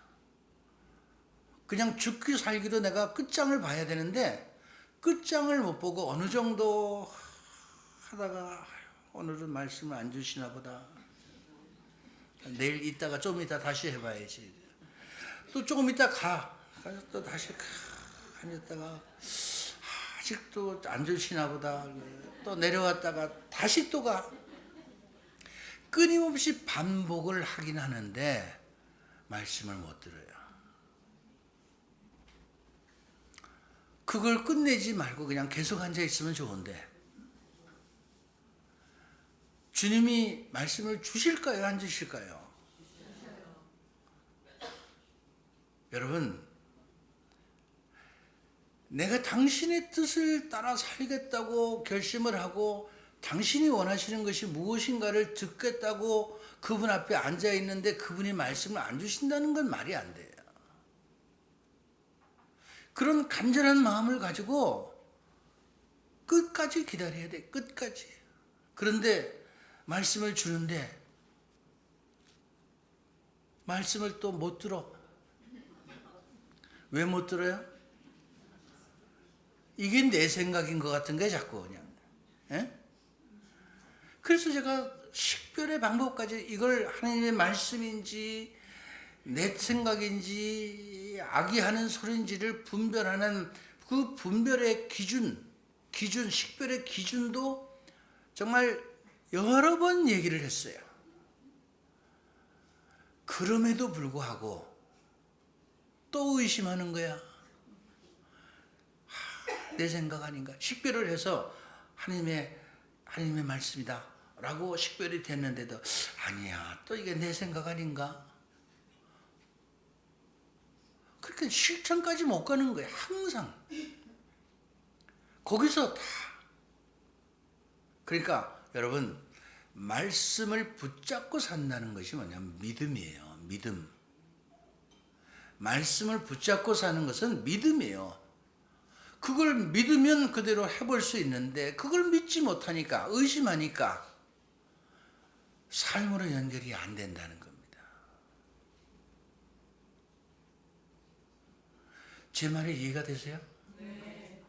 그냥 죽기 살기로 내가 끝장을 봐야 되는데 끝장을 못 보고 어느 정도 하다가 오늘은 말씀을 안 주시나 보다. 내일 있다가 좀 이따 다시 해봐야지. 또 조금 이따 가서 또 다시 앉았다가 아직도 안 주시나 보다. 또 내려왔다가 다시 또 가. 끊임없이 반복을 하긴 하는데 말씀을 못 들어요. 그걸 끝내지 말고 그냥 계속 앉아 있으면 좋은데 주님이 말씀을 주실까요? 안 주실까요? 여러분, 내가 당신의 뜻을 따라 살겠다고 결심을 하고 당신이 원하시는 것이 무엇인가를 듣겠다고 그분 앞에 앉아 있는데 그분이 말씀을 안 주신다는 건 말이 안 돼요. 그런 간절한 마음을 가지고 끝까지 기다려야 돼. 끝까지. 그런데 말씀을 주는데 말씀을 또 못 들어. 왜 못 들어요? 이게 내 생각인 것 같은 게 자꾸 그냥. 에? 그래서 제가 식별의 방법까지 이걸 하나님의 말씀인지 내 생각인지 악이 하는 소리인지를 분별하는 그 분별의 기준, 식별의 기준도 정말 여러 번 얘기를 했어요. 그럼에도 불구하고 또 의심하는 거야. 내 생각 아닌가? 식별을 해서 하나님의 말씀이다 라고 식별이 됐는데도 아니야, 또 이게 내 생각 아닌가? 그렇게 실천까지 못 가는 거예요. 항상 거기서 다. 그러니까 여러분, 말씀을 붙잡고 산다는 것이 뭐냐면 믿음이에요. 믿음. 말씀을 붙잡고 사는 것은 믿음이에요. 그걸 믿으면 그대로 해볼 수 있는데 그걸 믿지 못하니까, 의심하니까 삶으로 연결이 안 된다는 겁니다. 제 말이 이해가 되세요? 네.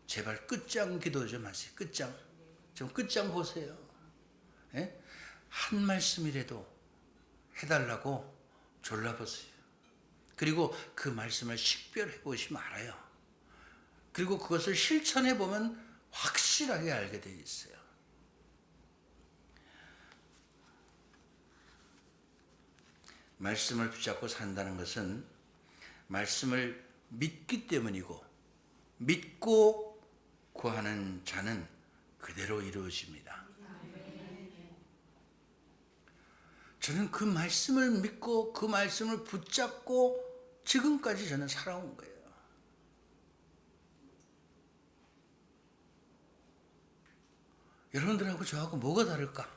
제발 끝장 기도 좀 하세요. 끝장. 좀 끝장 보세요. 예? 한 말씀이라도 해달라고 졸라보세요. 그리고 그 말씀을 식별해 보시면 알아요. 그리고 그것을 실천해 보면 확실하게 알게 돼 있어요. 말씀을 붙잡고 산다는 것은 말씀을 믿기 때문이고, 믿고 구하는 자는 그대로 이루어집니다. 저는 그 말씀을 믿고 그 말씀을 붙잡고 지금까지 저는 살아온 거예요. 여러분들하고 저하고 뭐가 다를까?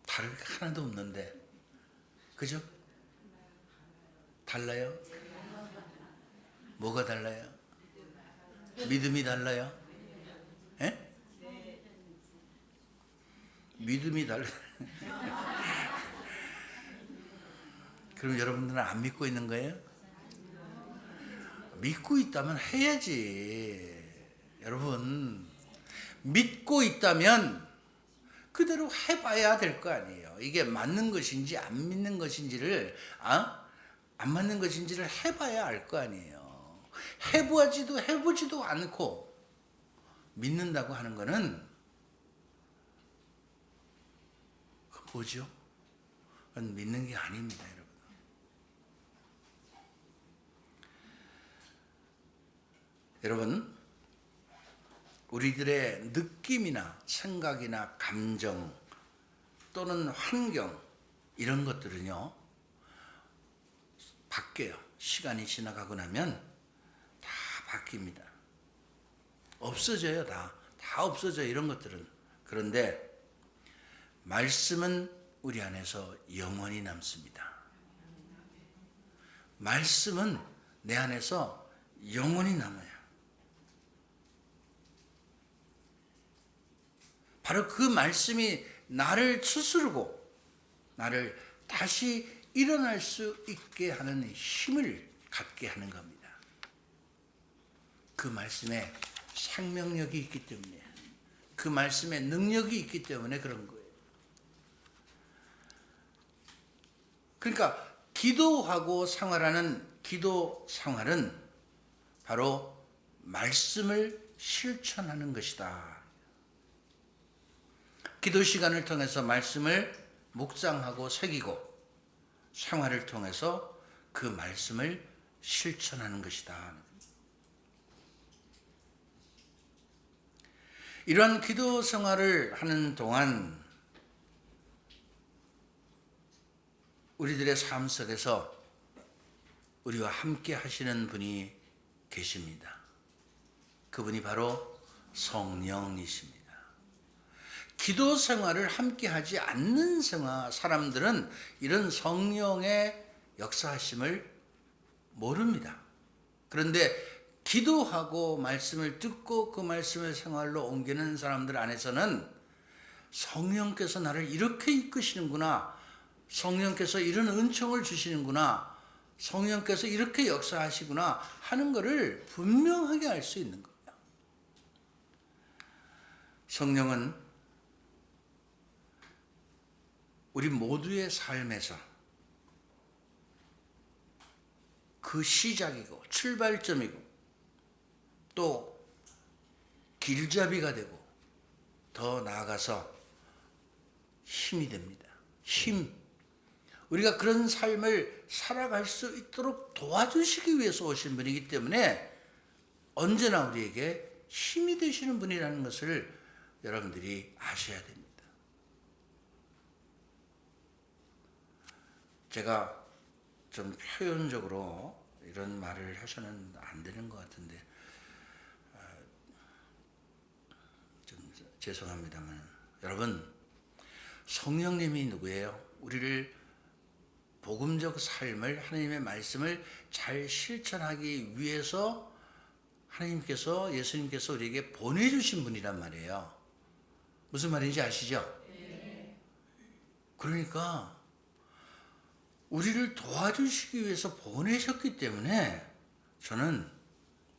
다를 게 하나도 없는데, 그죠? 달라요? 뭐가 달라요? 믿음이 달라요? 예? 믿음이 달라요. 그럼 여러분들은 안 믿고 있는 거예요? 믿고 있다면 해야지. 여러분, 믿고 있다면 그대로 해봐야 될 거 아니에요. 이게 맞는 것인지 안 믿는 것인지를, 안 맞는 것인지를 해봐야 알 거 아니에요. 해보지도 않고 믿는다고 하는 거는 뭐죠? 그건 믿는 게 아닙니다, 여러분. 여러분, 우리들의 느낌이나 생각이나 감정 또는 환경 이런 것들은요 바뀌어요. 시간이 지나가고 나면 다 바뀝니다. 없어져요. 다 없어져요. 이런 것들은. 그런데 말씀은 우리 안에서 영원히 남습니다. 말씀은 내 안에서 영원히 남아요. 바로 그 말씀이 나를 추스르고 나를 다시 일어날 수 있게 하는 힘을 갖게 하는 겁니다. 그 말씀에 생명력이 있기 때문에, 그 말씀에 능력이 있기 때문에 그런 거예요. 그러니까 기도하고 생활하는 기도 생활은 바로 말씀을 실천하는 것이다. 기도 시간을 통해서 말씀을 묵상하고 새기고 생활을 통해서 그 말씀을 실천하는 것이다. 이러한 기도 생활을 하는 동안 우리들의 삶 속에서 우리와 함께 하시는 분이 계십니다. 그분이 바로 성령이십니다. 기도 생활을 함께 하지 않는 사람들은 이런 성령의 역사하심을 모릅니다. 그런데 기도하고 말씀을 듣고 그 말씀을 생활로 옮기는 사람들 안에서는 성령께서 나를 이렇게 이끄시는구나, 성령께서 이런 은총을 주시는구나, 성령께서 이렇게 역사하시구나 하는 것을 분명하게 알 수 있는 거예요. 성령은 우리 모두의 삶에서 그 시작이고 출발점이고 또 길잡이가 되고 더 나아가서 힘이 됩니다. 힘. 우리가 그런 삶을 살아갈 수 있도록 도와주시기 위해서 오신 분이기 때문에 언제나 우리에게 힘이 되시는 분이라는 것을 여러분들이 아셔야 됩니다. 제가 좀 표현적으로 이런 말을 해서는 안 되는 것 같은데 좀 죄송합니다만 여러분, 성령님이 누구예요? 우리를 복음적 삶을, 하나님의 말씀을 잘 실천하기 위해서 하나님께서, 예수님께서 우리에게 보내주신 분이란 말이에요. 무슨 말인지 아시죠? 그러니까 우리를 도와주시기 위해서 보내셨기 때문에 저는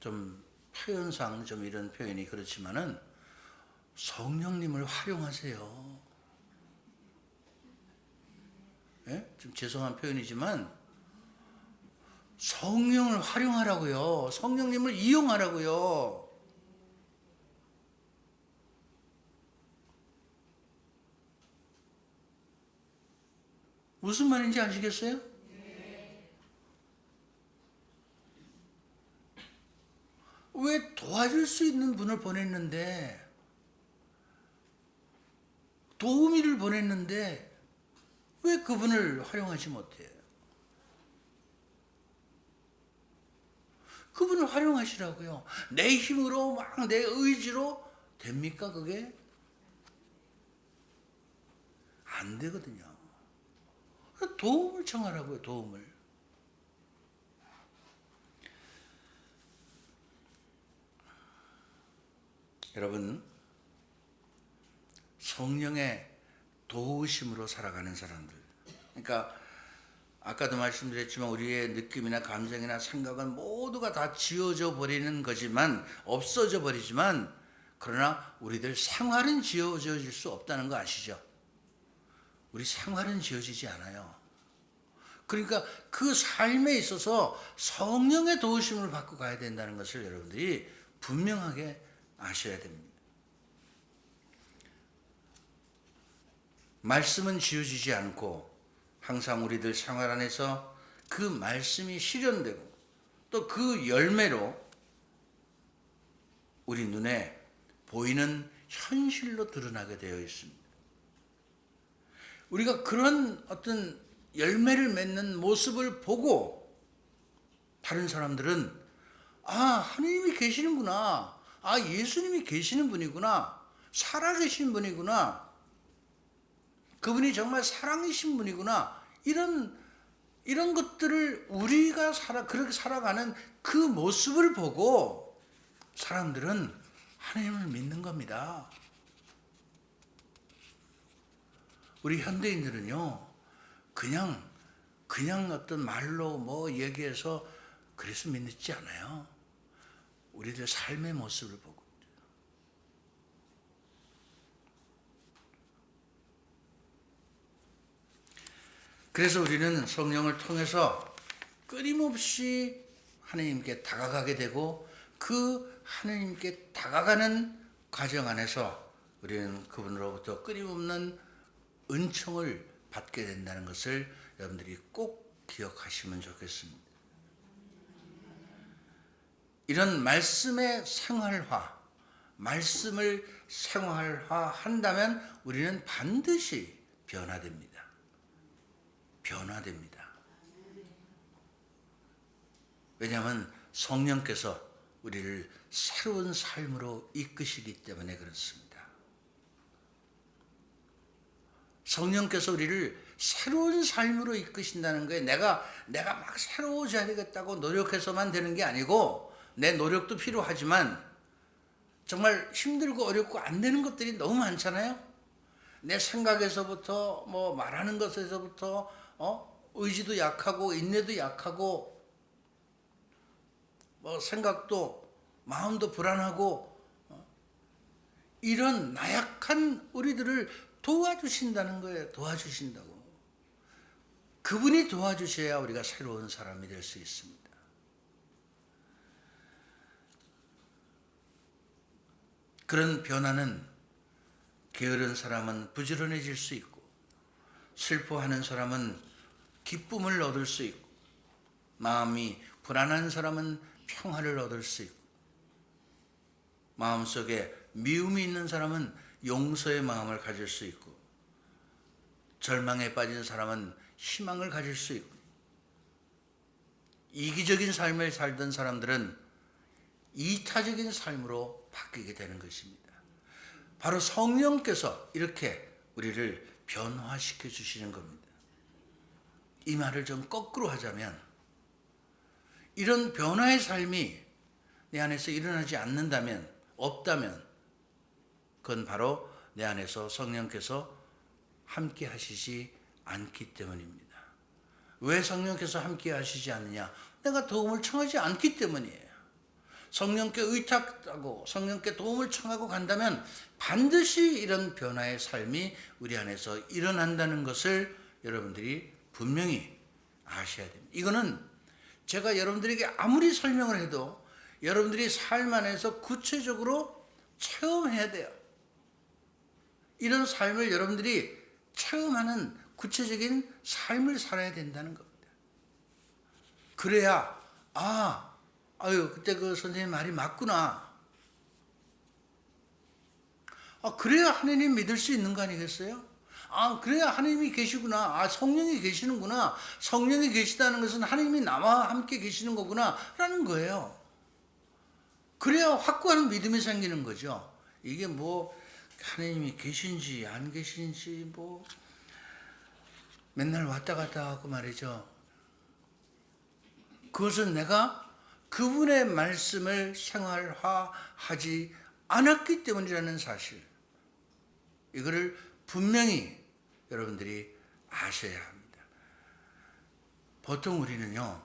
좀 표현상 좀 이런 표현이 그렇지만은 성령님을 활용하세요. 예? 좀 죄송한 표현이지만 성령을 활용하라고요. 성령님을 이용하라고요. 무슨 말인지 아시겠어요? 왜 도와줄 수 있는 분을 보냈는데, 도우미를 보냈는데 왜 그분을 활용하지 못해요? 그분을 활용하시라고요. 내 힘으로 막 내 의지로 됩니까 그게? 안 되거든요. 도움을 청하라고요. 도움을. 여러분, 성령의 도우심으로 살아가는 사람들. 그러니까 아까도 말씀드렸지만 우리의 느낌이나 감정이나 생각은 모두가 다 지워져 버리는 거지만, 없어져 버리지만, 그러나 우리들 생활은 지워질 수 없다는 거 아시죠? 우리 생활은 지워지지 않아요. 그러니까 그 삶에 있어서 성령의 도우심을 받고 가야 된다는 것을 여러분들이 분명하게 아셔야 됩니다. 말씀은 지워지지 않고 항상 우리들 생활 안에서 그 말씀이 실현되고 또 그 열매로 우리 눈에 보이는 현실로 드러나게 되어 있습니다. 우리가 그런 어떤 열매를 맺는 모습을 보고 다른 사람들은 하나님이 계시는구나. 예수님이 계시는 분이구나. 살아계신 분이구나. 그분이 정말 사랑이신 분이구나. 이런 것들을 우리가 그렇게 살아가는 그 모습을 보고 사람들은 하나님을 믿는 겁니다. 우리 현대인들은요, 그냥 어떤 말로 뭐 얘기해서 그래서 믿지 않아요. 우리들 삶의 모습을 보고. 그래서 우리는 성령을 통해서 끊임없이 하나님께 다가가게 되고 그 하나님께 다가가는 과정 안에서 우리는 그분으로부터 끊임없는 은총을 받게 된다는 것을 여러분들이 꼭 기억하시면 좋겠습니다. 이런 말씀의 생활화, 말씀을 생활화한다면 우리는 반드시 변화됩니다. 왜냐하면 성령께서 우리를 새로운 삶으로 이끄시기 때문에 그렇습니다. 성령께서 우리를 새로운 삶으로 이끄신다는 거예요. 내가 막 새로워져야 되겠다고 노력해서만 되는 게 아니고, 내 노력도 필요하지만 정말 힘들고 어렵고 안 되는 것들이 너무 많잖아요. 내 생각에서부터 뭐 말하는 것에서부터 의지도 약하고 인내도 약하고 뭐 생각도 마음도 불안하고 이런 나약한 우리들을 도와주신다는 거예요. 도와주신다고. 그분이 도와주셔야 우리가 새로운 사람이 될 수 있습니다. 그런 변화는 게으른 사람은 부지런해질 수 있고, 슬퍼하는 사람은 기쁨을 얻을 수 있고, 마음이 불안한 사람은 평화를 얻을 수 있고, 마음속에 미움이 있는 사람은 용서의 마음을 가질 수 있고, 절망에 빠진 사람은 희망을 가질 수 있고, 이기적인 삶을 살던 사람들은 이타적인 삶으로 바뀌게 되는 것입니다. 바로 성령께서 이렇게 우리를 변화시켜 주시는 겁니다. 이 말을 좀 거꾸로 하자면, 이런 변화의 삶이 내 안에서 일어나지 않는다면, 없다면, 그건 바로 내 안에서 성령께서 함께 하시지 않기 때문입니다. 왜 성령께서 함께 하시지 않느냐? 내가 도움을 청하지 않기 때문이에요. 성령께 의탁하고 성령께 도움을 청하고 간다면 반드시 이런 변화의 삶이 우리 안에서 일어난다는 것을 여러분들이 분명히 아셔야 됩니다. 이거는 제가 여러분들에게 아무리 설명을 해도 여러분들이 삶 안에서 구체적으로 체험해야 돼요. 이런 삶을 여러분들이 체험하는 구체적인 삶을 살아야 된다는 겁니다. 그래야 그때 그 선생님 말이 맞구나. 그래야 하나님 믿을 수 있는 거 아니겠어요? 그래야 하나님이 계시구나. 성령이 계시는구나. 성령이 계시다는 것은 하나님이 나와 함께 계시는 거구나 라는 거예요. 그래야 확고한 믿음이 생기는 거죠. 이게 뭐 하나님이 계신지 안 계신지 뭐 맨날 왔다 갔다 하고 말이죠. 그것은 내가 그분의 말씀을 생활화하지 않았기 때문이라는 사실, 이거를 분명히 여러분들이 아셔야 합니다. 보통 우리는요,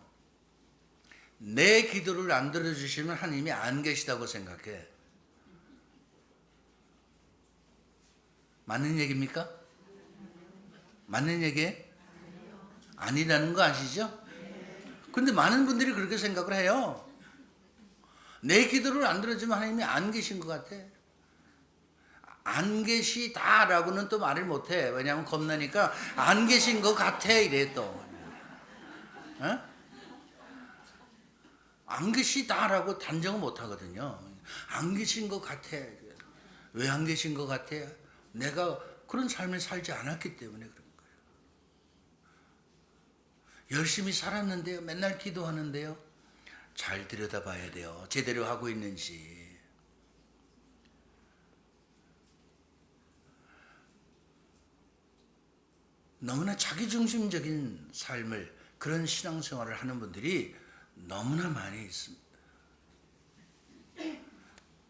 내 기도를 안 들어주시면 하나님이 안 계시다고 생각해. 맞는 얘기입니까? 맞는 얘기예요? 아니라는 거 아시죠? 근데 많은 분들이 그렇게 생각을 해요. 내 기도를 안 들어주면 하나님이 안 계신 것 같아. 안 계시다라고는 또 말을 못해. 왜냐하면 겁나니까 안 계신 것 같아 이래 또. 안 계시다라고 단정은 못하거든요. 안 계신 것 같아. 왜 안 계신 것 같아? 내가 그런 삶을 살지 않았기 때문에 그런 거예요. 열심히 살았는데요. 맨날 기도하는데요. 잘 들여다봐야 돼요. 제대로 하고 있는지. 너무나 자기중심적인 삶을, 그런 신앙생활을 하는 분들이 너무나 많이 있습니다.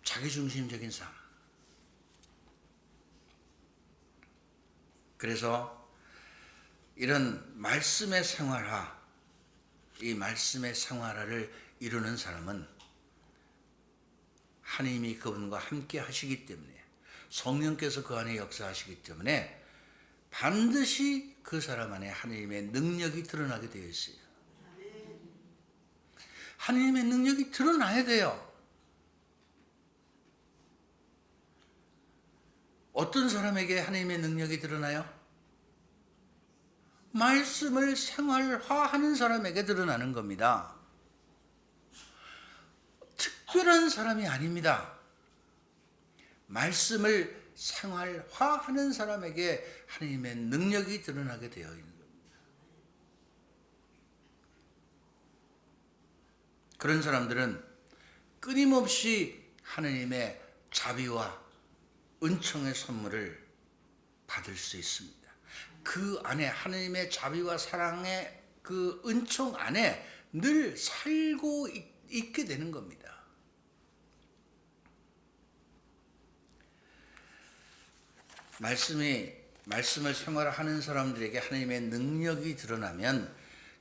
자기중심적인 삶. 그래서 이런 말씀의 생활화, 이 말씀의 생활화를 이루는 사람은 하나님이 그분과 함께 하시기 때문에, 성령께서 그 안에 역사하시기 때문에 반드시 그 사람 안에 하나님의 능력이 드러나게 되어 있어요. 하나님의 능력이 드러나야 돼요. 어떤 사람에게 하나님의 능력이 드러나요? 말씀을 생활화하는 사람에게 드러나는 겁니다. 특별한 사람이 아닙니다. 말씀을 생활화하는 사람에게 하나님의 능력이 드러나게 되어 있는 겁니다. 그런 사람들은 끊임없이 하나님의 자비와 은총의 선물을 받을 수 있습니다. 그 안에 하나님의 자비와 사랑의 그 은총 안에 늘 살고 있게 되는 겁니다. 말씀을 생활하는 사람들에게 하나님의 능력이 드러나면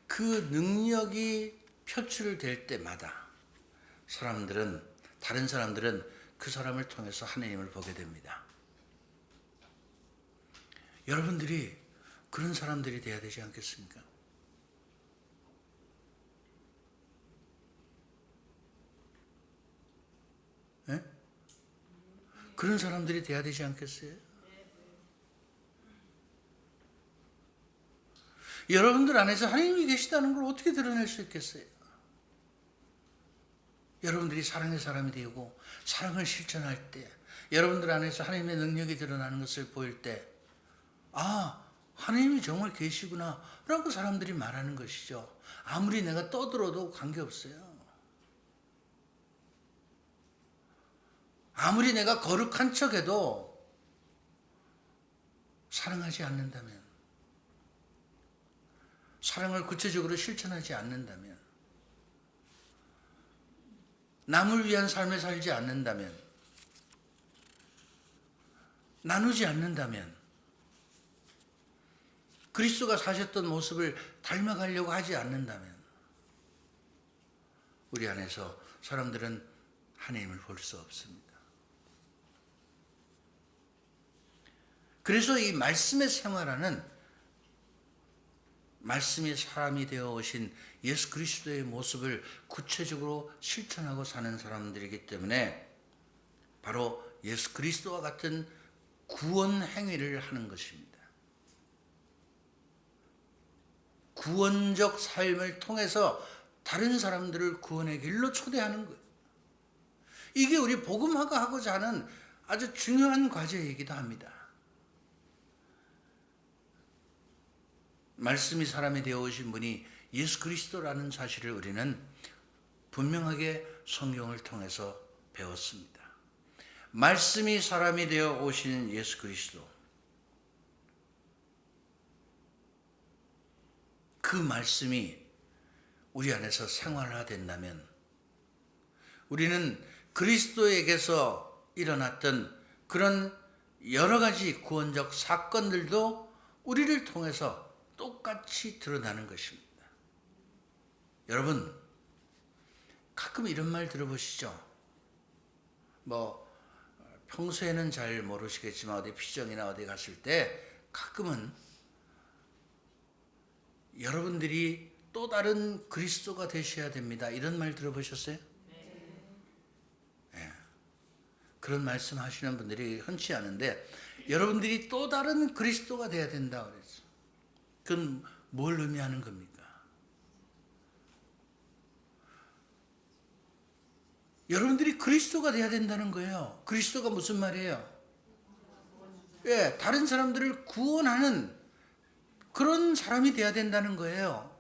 그 능력이 표출될 때마다 다른 사람들은 그 사람을 통해서 하나님을 보게 됩니다. 여러분들이 그런 사람들이 되어야 되지 않겠습니까? 네? 그런 사람들이 되어야 되지 않겠어요? 여러분들 안에서 하나님이 계시다는 걸 어떻게 드러낼 수 있겠어요? 여러분들이 사랑의 사람이 되고 사랑을 실천할 때, 여러분들 안에서 하나님의 능력이 드러나는 것을 보일 때, 아, 하나님이 정말 계시구나 라고 사람들이 말하는 것이죠. 아무리 내가 떠들어도 관계없어요. 아무리 내가 거룩한 척해도 사랑하지 않는다면, 사랑을 구체적으로 실천하지 않는다면, 남을 위한 삶을 살지 않는다면, 나누지 않는다면, 그리스도가 사셨던 모습을 닮아가려고 하지 않는다면 우리 안에서 사람들은 하나님을 볼 수 없습니다. 그래서 이 말씀의 생활하는, 말씀이 사람이 되어 오신 예수 그리스도의 모습을 구체적으로 실천하고 사는 사람들이기 때문에 바로 예수 그리스도와 같은 구원 행위를 하는 것입니다. 구원적 삶을 통해서 다른 사람들을 구원의 길로 초대하는 거예요. 이게 우리 복음화가 하고자 하는 아주 중요한 과제이기도 합니다. 말씀이 사람이 되어 오신 분이 예수 그리스도라는 사실을 우리는 분명하게 성경을 통해서 배웠습니다. 말씀이 사람이 되어 오신 예수 그리스도, 그 말씀이 우리 안에서 생활화된다면 우리는 그리스도에게서 일어났던 그런 여러 가지 구원적 사건들도 우리를 통해서 똑같이 드러나는 것입니다. 여러분, 가끔 이런 말 들어보시죠? 평소에는 잘 모르시겠지만 어디 피정이나 어디 갔을 때 가끔은 여러분들이 또 다른 그리스도가 되셔야 됩니다. 이런 말 들어보셨어요? 네. 그런 말씀 하시는 분들이 흔치 않은데, 여러분들이 또 다른 그리스도가 돼야 된다 그랬어요. 그건 뭘 의미하는 겁니까? 여러분들이 그리스도가 돼야 된다는 거예요. 그리스도가 무슨 말이에요? 예, 다른 사람들을 구원하는 그런 사람이 돼야 된다는 거예요.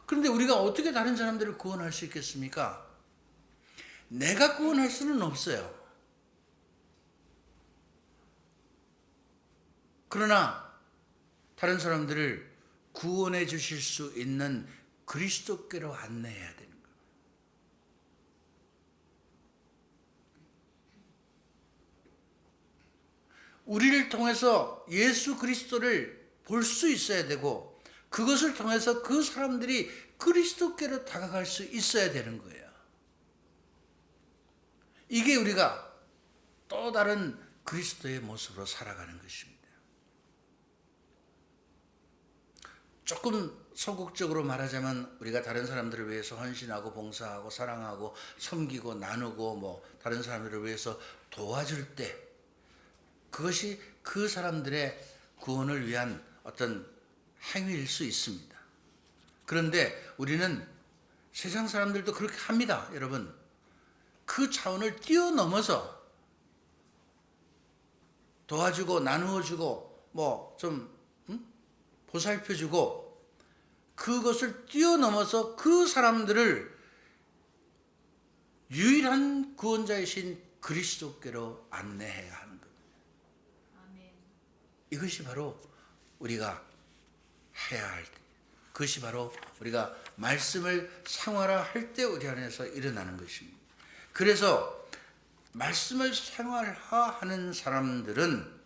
그런데 우리가 어떻게 다른 사람들을 구원할 수 있겠습니까? 내가 구원할 수는 없어요. 그러나 다른 사람들을 구원해 주실 수 있는 그리스도께로 안내해야 되는 거예요. 우리를 통해서 예수 그리스도를 볼 수 있어야 되고 그것을 통해서 그 사람들이 그리스도께로 다가갈 수 있어야 되는 거예요. 이게 우리가 또 다른 그리스도의 모습으로 살아가는 것입니다. 조금 소극적으로 말하자면 우리가 다른 사람들을 위해서 헌신하고 봉사하고 사랑하고 섬기고 나누고 다른 사람들을 위해서 도와줄 때 그것이 그 사람들의 구원을 위한 어떤 행위일 수 있습니다. 그런데 우리는 세상 사람들도 그렇게 합니다, 여러분. 그 차원을 뛰어넘어서 도와주고 나누어주고 보살펴주고 그것을 뛰어넘어서 그 사람들을 유일한 구원자이신 그리스도께로 안내해야 하는 겁니다. 이것이 바로 우리가 해야 할 때, 그것이 바로 우리가 말씀을 생활화할 때 우리 안에서 일어나는 것입니다. 그래서 말씀을 생활화하는 사람들은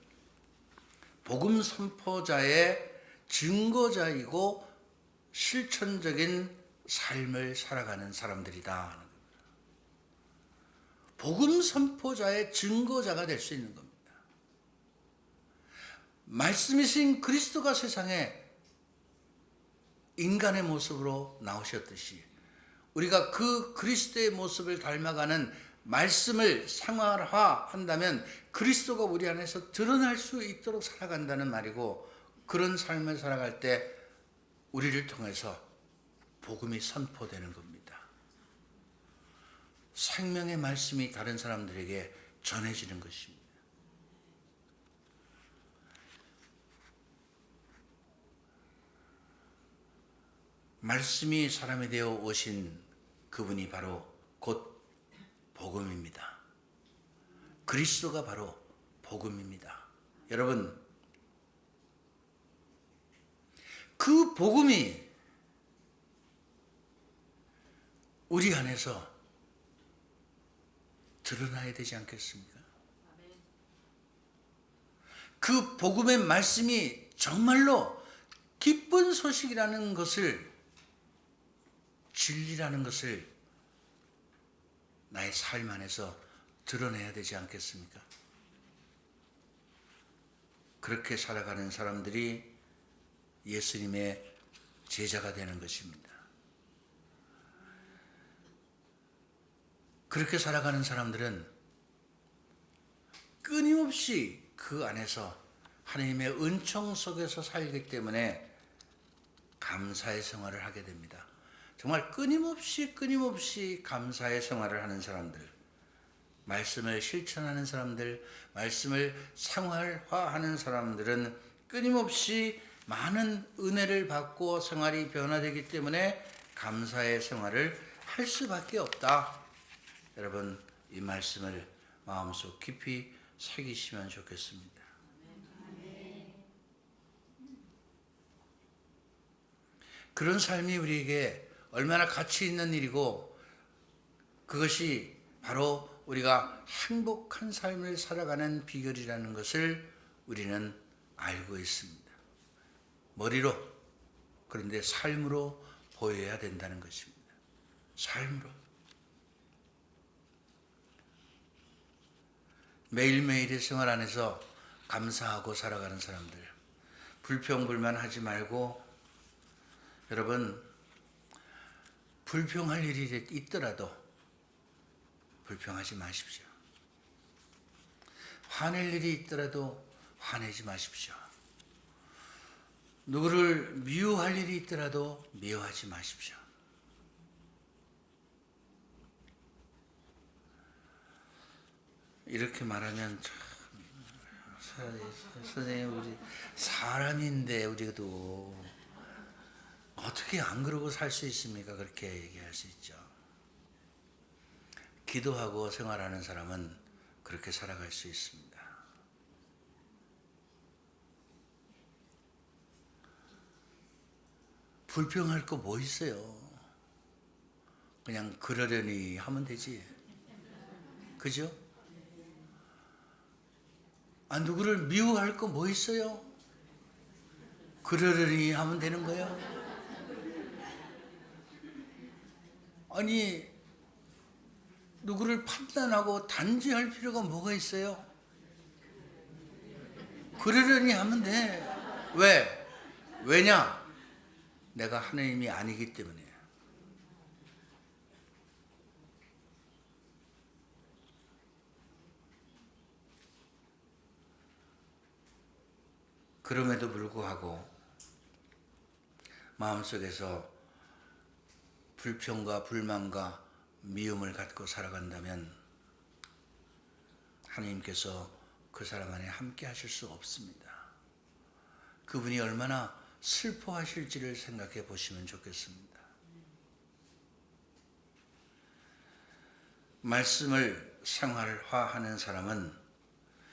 복음 선포자의 증거자이고 실천적인 삶을 살아가는 사람들이다 하는 겁니다. 복음 선포자의 증거자가 될 수 있는 겁니다. 말씀이신 그리스도가 세상에 인간의 모습으로 나오셨듯이 우리가 그 그리스도의 모습을 닮아가는 말씀을 생활화한다면 그리스도가 우리 안에서 드러날 수 있도록 살아간다는 말이고, 그런 삶을 살아갈 때 우리를 통해서 복음이 선포되는 겁니다. 생명의 말씀이 다른 사람들에게 전해지는 것입니다. 말씀이 사람이 되어 오신 그분이 바로 곧 복음입니다. 그리스도가 바로 복음입니다. 여러분, 그 복음이 우리 안에서 드러나야 되지 않겠습니까? 그 복음의 말씀이 정말로 기쁜 소식이라는 것을, 진리라는 것을 나의 삶 안에서 드러내야 되지 않겠습니까? 그렇게 살아가는 사람들이 예수님의 제자가 되는 것입니다. 그렇게 살아가는 사람들은 끊임없이 그 안에서 하나님의 은총 속에서 살기 때문에 감사의 생활을 하게 됩니다. 정말 끊임없이 감사의 생활을 하는 사람들, 말씀을 실천하는 사람들, 말씀을 생활화하는 사람들은 끊임없이 많은 은혜를 받고 생활이 변화되기 때문에 감사의 생활을 할 수밖에 없다. 여러분, 이 말씀을 마음속 깊이 새기시면 좋겠습니다. 그런 삶이 우리에게 얼마나 가치 있는 일이고, 그것이 바로 우리가 행복한 삶을 살아가는 비결이라는 것을 우리는 알고 있습니다. 머리로, 그런데 삶으로 보여야 된다는 것입니다. 삶으로. 매일매일의 생활 안에서 감사하고 살아가는 사람들, 불평불만하지 말고, 여러분, 불평할 일이 있더라도 불평하지 마십시오. 화낼 일이 있더라도 화내지 마십시오. 누구를 미워할 일이 있더라도 미워하지 마십시오. 이렇게 말하면 참 선생님 우리 사람인데 우리도 어떻게 안 그러고 살 수 있습니까? 그렇게 얘기할 수 있죠. 기도하고 생활하는 사람은 그렇게 살아갈 수 있습니다. 불평할 거 뭐 있어요? 그냥 그러려니 하면 되지. 그죠? 누구를 미워할 거 뭐 있어요? 그러려니 하면 되는 거예요. 아니, 누구를 판단하고 단죄할 필요가 뭐가 있어요? 그러려니 하면 돼. 왜? 왜냐? 내가 하나님이 아니기 때문에. 그럼에도 불구하고 마음속에서 불평과 불만과 미움을 갖고 살아간다면 하나님께서 그 사람 안에 함께 하실 수 없습니다. 그분이 얼마나 슬퍼하실지를 생각해 보시면 좋겠습니다. 말씀을 생활화하는 사람은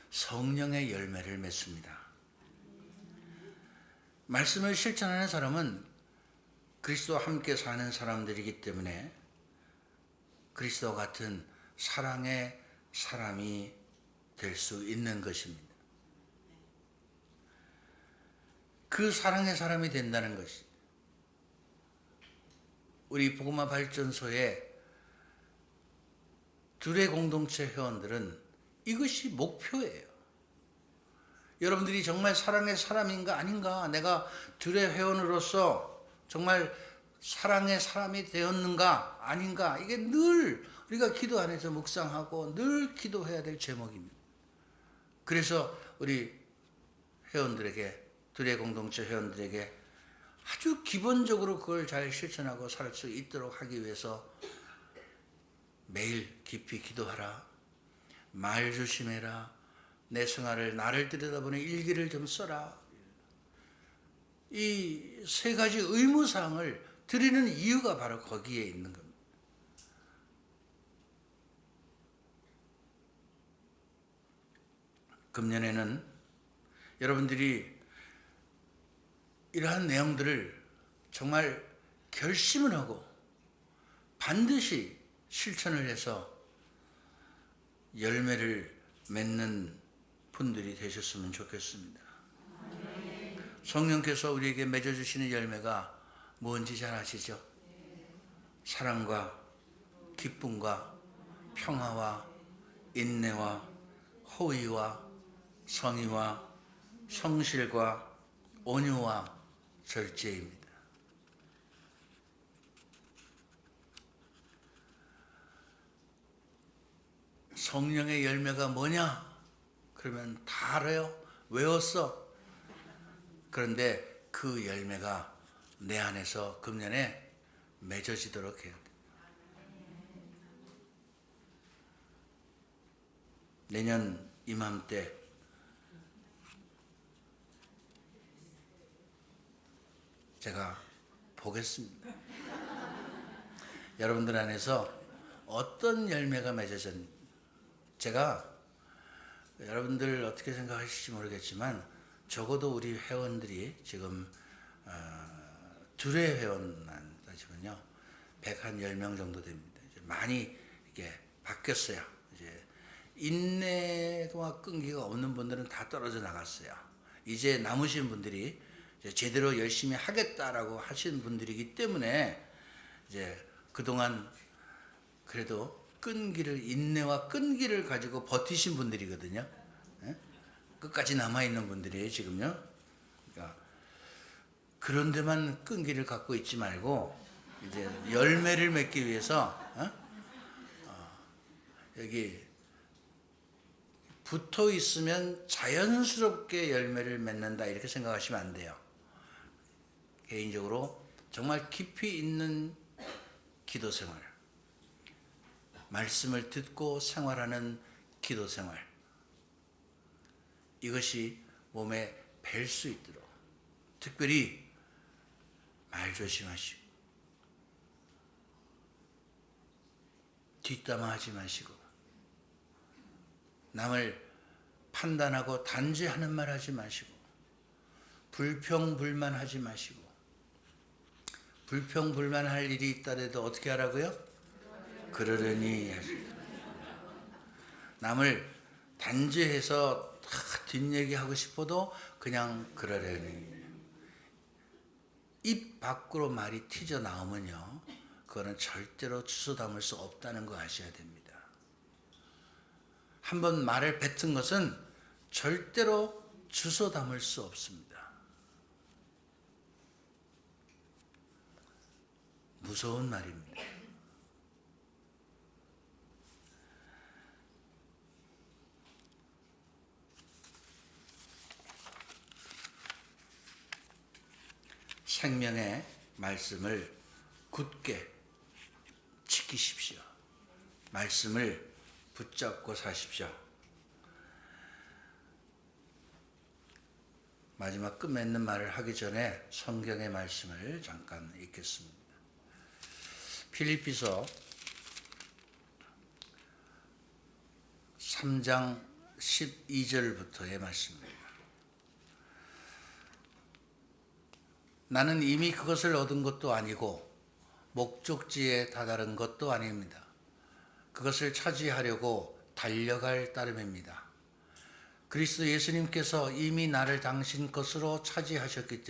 성령의 열매를 맺습니다. 말씀을 실천하는 사람은 그리스도와 함께 사는 사람들이기 때문에 그리스도와 같은 사랑의 사람이 될 수 있는 것입니다. 그 사랑의 사람이 된다는 것이 우리 복음화 발전소의 둘의 공동체 회원들은 이것이 목표예요. 여러분들이 정말 사랑의 사람인가 아닌가, 내가 둘의 회원으로서 정말 사랑의 사람이 되었는가 아닌가, 이게 늘 우리가 기도 안에서 묵상하고 늘 기도해야 될 제목입니다. 그래서 우리 회원들에게, 둘의 공동체 회원들에게 아주 기본적으로 그걸 잘 실천하고 살 수 있도록 하기 위해서 매일 깊이 기도하라, 말 조심해라, 내 생활을 나를 들여다보는 일기를 좀 써라. 이 세 가지 의무사항을 드리는 이유가 바로 거기에 있는 겁니다. 금년에는 여러분들이 이러한 내용들을 정말 결심을 하고 반드시 실천을 해서 열매를 맺는 분들이 되셨으면 좋겠습니다. 성령께서 우리에게 맺어주시는 열매가 뭔지 잘 아시죠? 사랑과 기쁨과 평화와 인내와 호의와 성의와 성실과 온유와 절제입니다. 성령의 열매가 뭐냐? 그러면 다 알아요. 외웠어. 그런데 그 열매가 내 안에서 금년에 맺어지도록 해야 돼. 내년 이맘때 제가 보겠습니다. 여러분들 안에서 어떤 열매가 맺어졌는지. 제가 여러분들 어떻게 생각하실지 모르겠지만 적어도 우리 회원들이 지금 둘의 회원만 따지면요 110명 정도 됩니다. 이제 많이 이렇게 바뀌었어요. 이제 인내와 끈기가 없는 분들은 다 떨어져 나갔어요. 이제 남으신 분들이 이제 제대로 열심히 하겠다라고 하신 분들이기 때문에 이제 그동안 그래도 인내와 끈기를 가지고 버티신 분들이거든요. 예? 끝까지 남아있는 분들이에요, 지금요. 그러니까 그런 데만 끈기를 갖고 있지 말고, 이제 열매를 맺기 위해서, 여기 붙어 있으면 자연스럽게 열매를 맺는다, 이렇게 생각하시면 안 돼요. 개인적으로 정말 깊이 있는 기도 생활, 말씀을 듣고 생활하는 기도 생활, 이것이 몸에 뵐 수 있도록 특별히 말 조심하시고 뒷담화하지 마시고 남을 판단하고 단죄하는 말 하지 마시고 불평불만하지 마시고 불평불만할 일이 있다래도 어떻게 하라고요? 그러려니 하시고 남을 단죄해서 뒷얘기하고 싶어도 그냥 그러려니 입 밖으로 말이 튀어나오면요 그거는 절대로 주워 담을 수 없다는 거 아셔야 됩니다. 한번 말을 뱉은 것은 절대로 주워 담을 수 없습니다. 무서운 말입니다. 생명의 말씀을 굳게 지키십시오. 말씀을 붙잡고 사십시오. 마지막 끝맺는 말을 하기 전에 성경의 말씀을 잠깐 읽겠습니다. 필립비서 3장 12절부터의 말씀입니다. 나는 이미 그것을 얻은 것도 아니고 목적지에 다다른 것도 아닙니다. 그것을 차지하려고 달려갈 따름입니다. 그리스도 예수님께서 이미 나를 당신 것으로 차지하셨기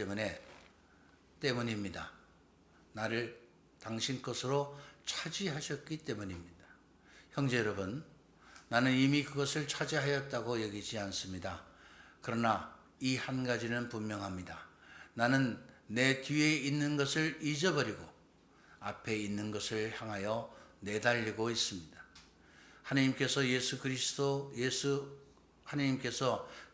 때문입니다. 나를 당신 것으로 차지하셨기 때문입니다. 형제 여러분, 나는 이미 그것을 차지하였다고 여기지 않습니다. 그러나 이 한 가지는 분명합니다. 나는 내 뒤에 있는 것을 잊어버리고 앞에 있는 것을 향하여 내달리고 있습니다. 하나님께서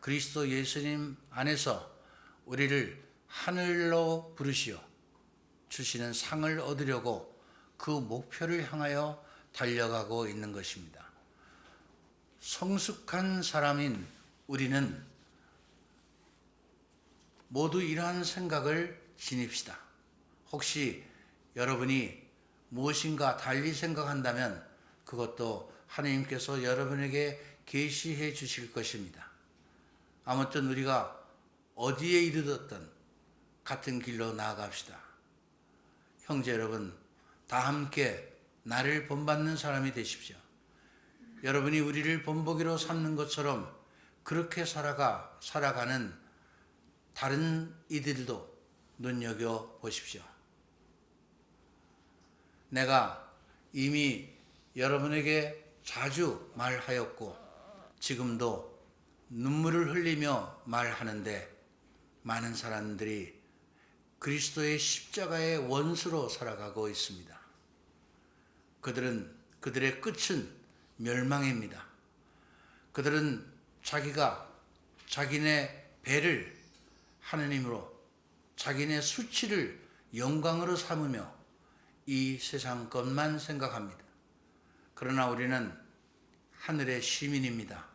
그리스도 예수님 안에서 우리를 하늘로 부르시어 주시는 상을 얻으려고 그 목표를 향하여 달려가고 있는 것입니다. 성숙한 사람인 우리는 모두 이러한 생각을 지닙시다. 혹시 여러분이 무엇인가 달리 생각한다면 그것도 하나님께서 여러분에게 계시해 주실 것입니다. 아무튼 우리가 어디에 이르렀든 같은 길로 나아갑시다. 형제 여러분, 다 함께 나를 본받는 사람이 되십시오. 여러분이 우리를 본보기로 삼는 것처럼 그렇게 살아가는 다른 이들도 눈여겨보십시오. 내가 이미 여러분에게 자주 말하였고 지금도 눈물을 흘리며 말하는데 많은 사람들이 그리스도의 십자가의 원수로 살아가고 있습니다. 그들의 끝은 멸망입니다. 그들은 자기네 배를 하느님으로 자기네 수치를 영광으로 삼으며 이 세상 것만 생각합니다. 그러나 우리는 하늘의 시민입니다.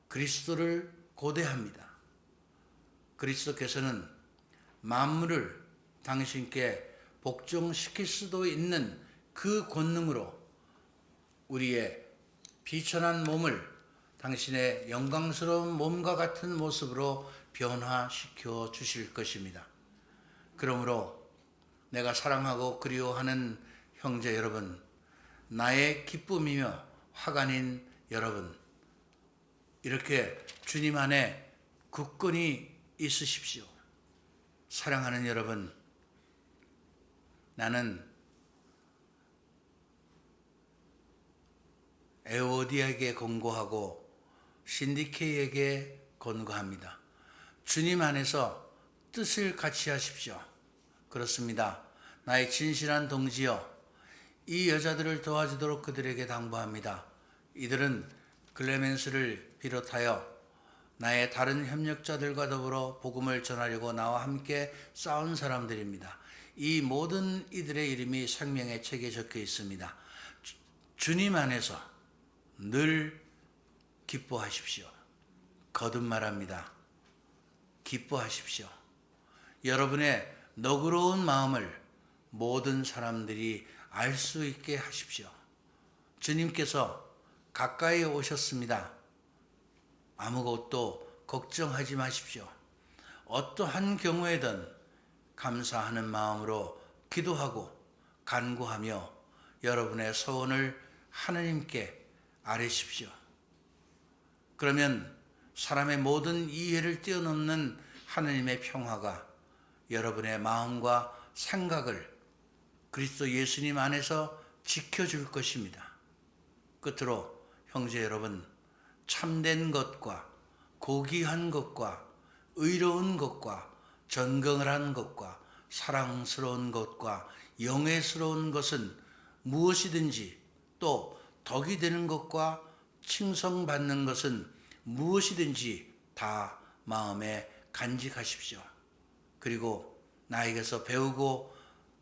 그리스도를 고대합니다. 그리스도께서는 만물을 당신께 복종시킬 수도 있는 그 권능으로 우리의 비천한 몸을 당신의 영광스러운 몸과 같은 모습으로 변화시켜 주실 것입니다. 그러므로 내가 사랑하고 그리워하는 형제 여러분, 나의 기쁨이며 화관인 여러분, 이렇게 주님 안에 굳건히 있으십시오. 사랑하는 여러분, 나는 에오디에게 권고하고 신디케에게 권고합니다. 주님 안에서 뜻을 같이 하십시오. 그렇습니다. 나의 진실한 동지여, 이 여자들을 도와주도록 그들에게 당부합니다. 이들은 클레멘스를 비롯하여 나의 다른 협력자들과 더불어 복음을 전하려고 나와 함께 싸운 사람들입니다. 이 모든 이들의 이름이 생명의 책에 적혀 있습니다. 주님 안에서 늘 기뻐하십시오. 거듭 말합니다. 기뻐하십시오. 여러분의 너그러운 마음을 모든 사람들이 알 수 있게 하십시오. 주님께서 가까이 오셨습니다. 아무것도 걱정하지 마십시오. 어떠한 경우에든 감사하는 마음으로 기도하고 간구하며 여러분의 소원을 하느님께 아뢰십시오. 그러면 사람의 모든 이해를 뛰어넘는 하느님의 평화가 여러분의 마음과 생각을 그리스도 예수님 안에서 지켜줄 것입니다. 끝으로 형제 여러분, 참된 것과 고귀한 것과 의로운 것과 정결한 것과 사랑스러운 것과 영예스러운 것은 무엇이든지, 또 덕이 되는 것과 칭송받는 것은 무엇이든지 다 마음에 간직하십시오. 그리고 나에게서 배우고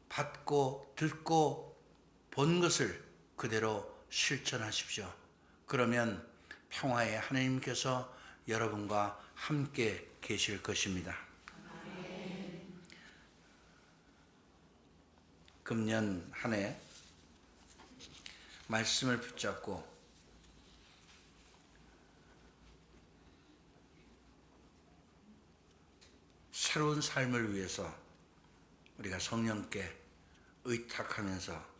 받고 듣고 본 것을 그대로 실천하십시오. 그러면 평화의 하나님께서 여러분과 함께 계실 것입니다. 금년 한 해 말씀을 붙잡고 새로운 삶을 위해서 우리가 성령께 의탁하면서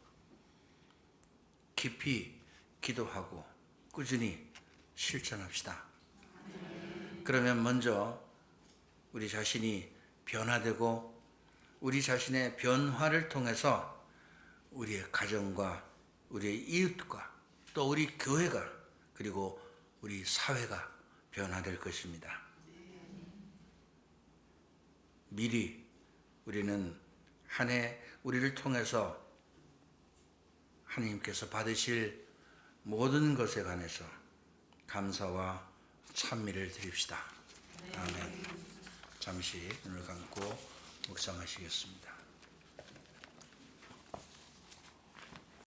깊이 기도하고 꾸준히 실천합시다. 그러면 먼저 우리 자신이 변화되고 우리 자신의 변화를 통해서 우리의 가정과 우리의 이웃과 또 우리 교회가 그리고 우리 사회가 변화될 것입니다. 미리 우리는 한 해 우리를 통해서 하나님께서 받으실 모든 것에 관해서 감사와 찬미를 드립시다. 아멘. 잠시 눈을 감고 묵상하시겠습니다.